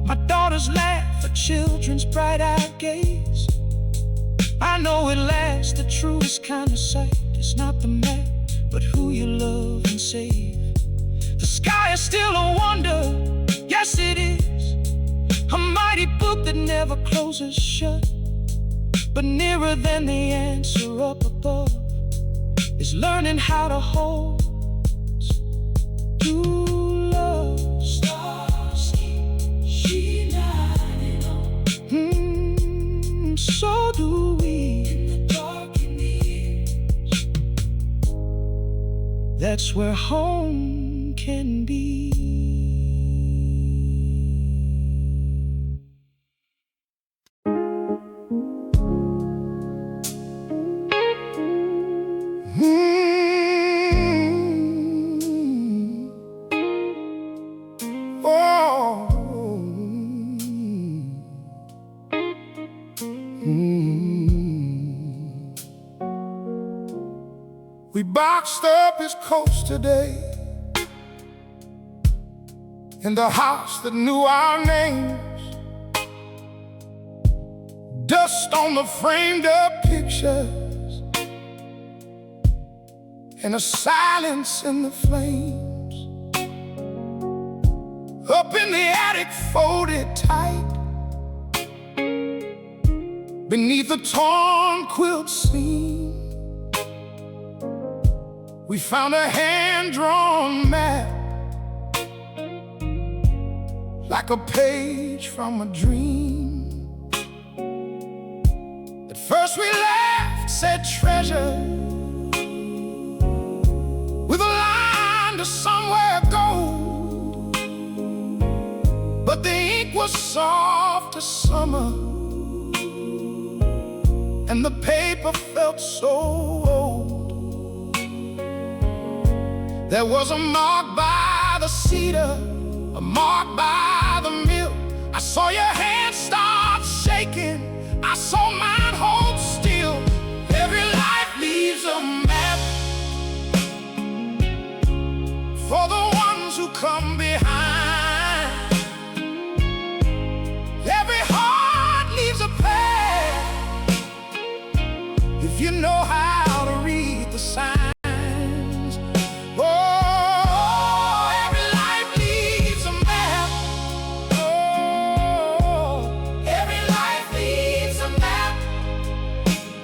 my daughter's laugh, her children's bright-eyed gaze. I know at last the truest kind of sight is not the map, but who you love and save. The sky is still a wonder, yes it is, a mighty book that never closes shut. But nearer than the answer up above is learning how to hold true love. Stars keep shining on, so do we in the dark and the years. That's where home can be. We boxed up his coast today in the house that knew our names. Dust on the framed up pictures and a silence in the flames. Up in the attic folded tight beneath a torn quilt seam, we found a hand-drawn map, like a page from a dream. At first we laughed, said treasure, with a line to somewhere gold. But the ink was soft as summer, and the paper felt so old. There was a mark by the cedar, a mark by the mill. I saw your hand start shaking, I saw mine hold still. Every life leaves a map for the ones who come behind. Every heart leaves a path if you know how to read the signs.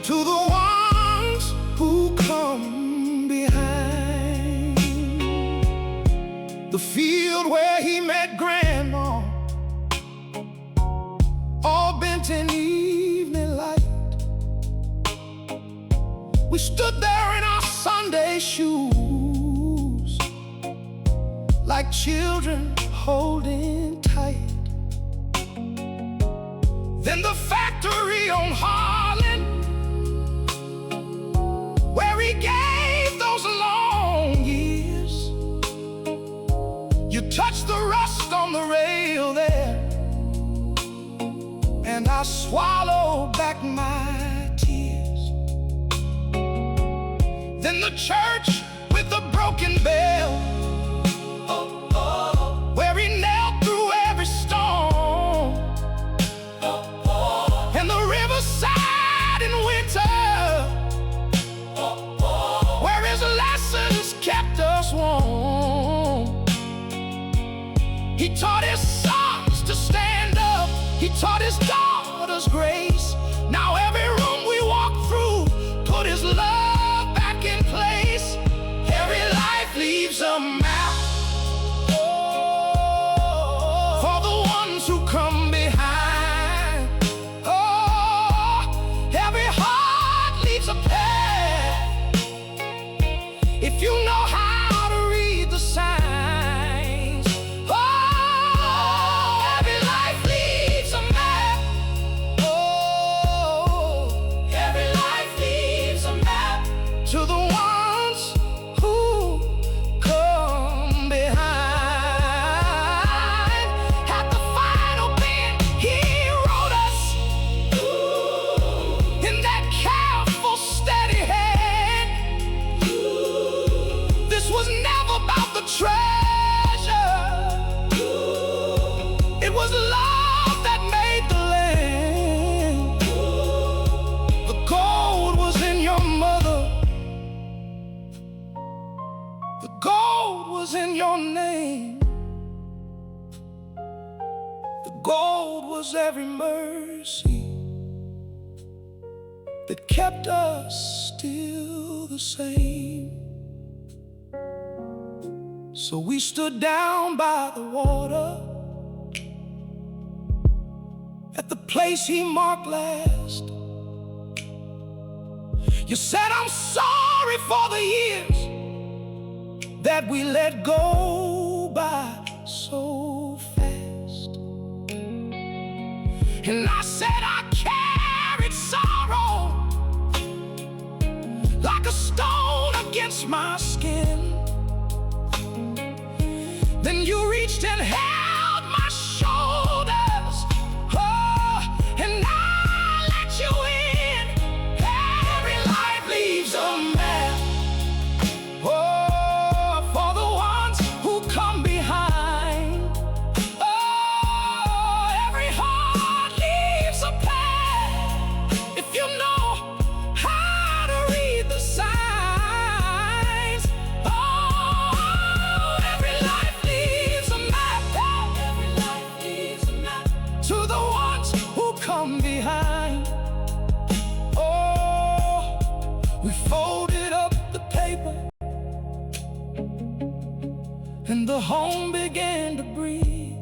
To the ones who come behind. The field where he met Grandma, all bent in evening light. We stood there in our Sunday shoes, like children holding tight. Then the factory on Harlan, where he gave those long years. You touched the rust on the rail there, and I swallowed back my tears. Then the church with the broken bell, where he knelt through every storm, and the riverside in winter, where his lessons kept us warm. He taught his sons to stand up, he taught his daughters grace. Now every room we walk through, put his love back in place. Every life leaves a map for the ones who come behind. Oh, every heart leaves a path if you know how to read the signs. Oh, every life leaves a map. Oh, every life leaves a map to the ones who come behind. At the final bend, he wrote us in that careful, steady hand. This was never about the treasure, it was love that made the land. The gold was in your mother, the gold was in your name. The gold was every mercy that kept us still the same. So we stood down by the water, at the place he marked last. You said, I'm sorry for the years that we let go by so fast. And I said, I carried sorrow like a stone against my skin. Then you reached and held my shoulders, oh, and I let you in. Every life leaves a map, oh, for the ones who come behind. Oh, every heart leaves a path if you know how to read the signs. Oh, every life leaves a map, every life leaves a map to the ones who come behind. Oh, we folded up the paper the home began to breathe,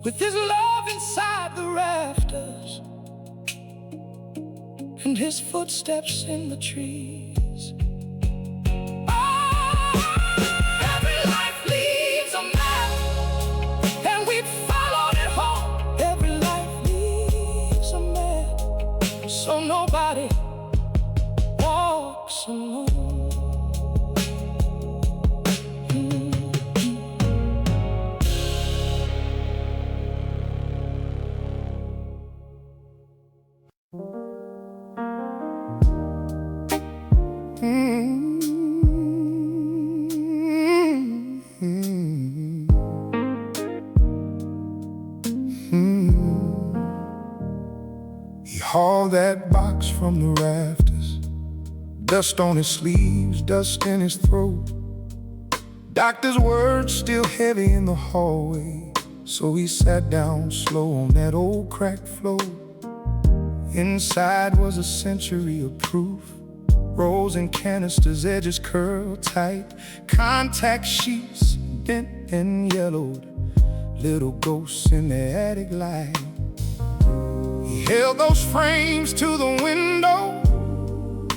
with his love inside the rafters and his footsteps in the trees. Oh, every life leaves a map, and we followed it home. Every life leaves a map, so nobody walks alone. He hauled that box from the rafters, dust on his sleeves, dust in his throat. Doctor's words still heavy in the hallway, so he sat down slow on that old cracked floor. Inside was a century of proof, rolls and canisters, edges curled tight, contact sheets bent and yellowed, little ghosts in the attic light. He held those frames to the window,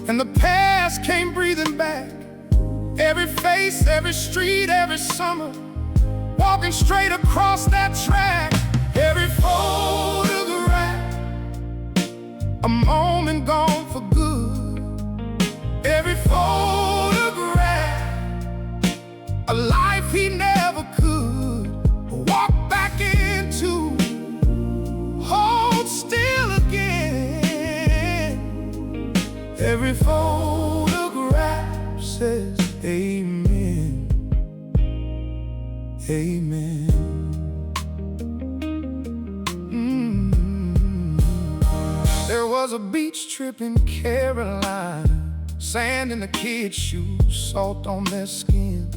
and the past came breathing back. Every face, every street, every summer, walking straight across that track. Every photograph, a moment gone for good. Every photograph, a life he never could walk back into, hold still again. Every photograph says amen, amen. There was a beach trip in Carolina, sand in the kids' shoes, salt on their skin.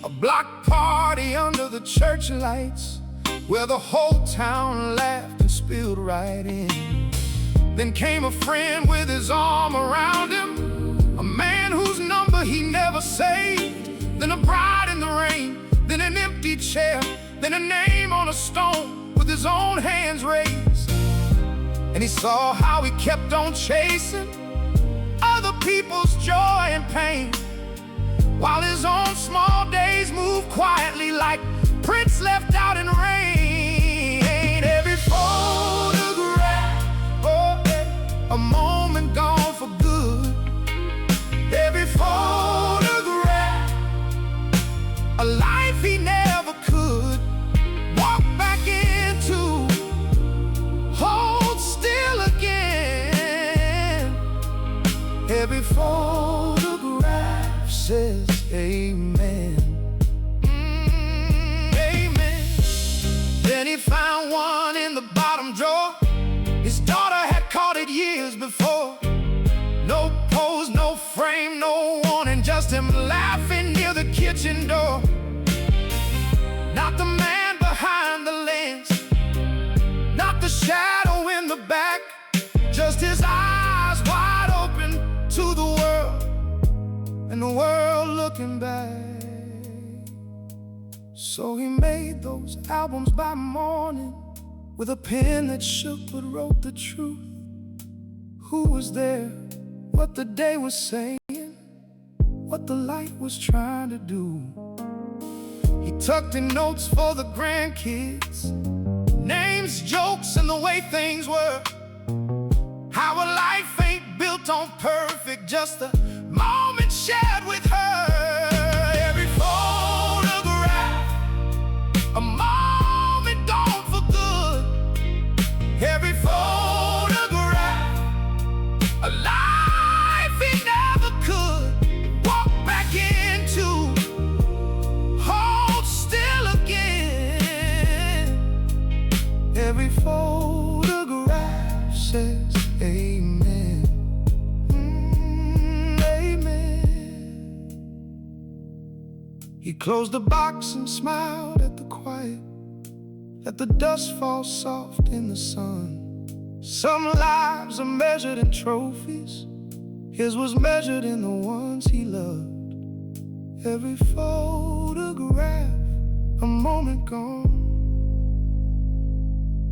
A block party under the church lights, where the whole town laughed and spilled right in. Then came a friend with his arm around him, a man whose number he never saved. Then a bride in the rain, then an empty chair, then a name on a stone with his own hands raised. And he saw how he kept on chasing other people's joy and pain, while his own small days moved quietly like prints left out in rain. Every photograph, oh, a moment gone for good. Every photograph, a life he never could walk back into, hold still again. Every photograph says amen, amen. Then he found one in the bottom drawer. His daughter had caught it years before. No pose, no frame, no warning, just him laughing near the kitchen door. Not the man behind the lens, not the shadow in the back, just his eyes wide open to the world, and the world looking back. So he made those albums by morning, with a pen that shook but wrote the truth. Who was there, what the day was saying, what the light was trying to do. He tucked in notes for the grandkids, names, jokes, and the way things were. How a life ain't built on perfect, just a moment shared with her. Every photograph, a moment gone for good. Every photograph, a life he never could walk back into, hold still again. Every photograph says amen, amen. He closed the box and smiled at the quiet, let the dust fall soft in the sun. Some lives are measured in trophies, his was measured in the ones he loved. every photograph, a moment gone,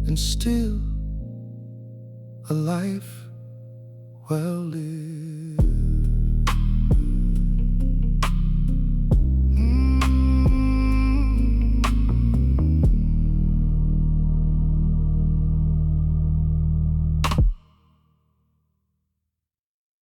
and still a life well lived.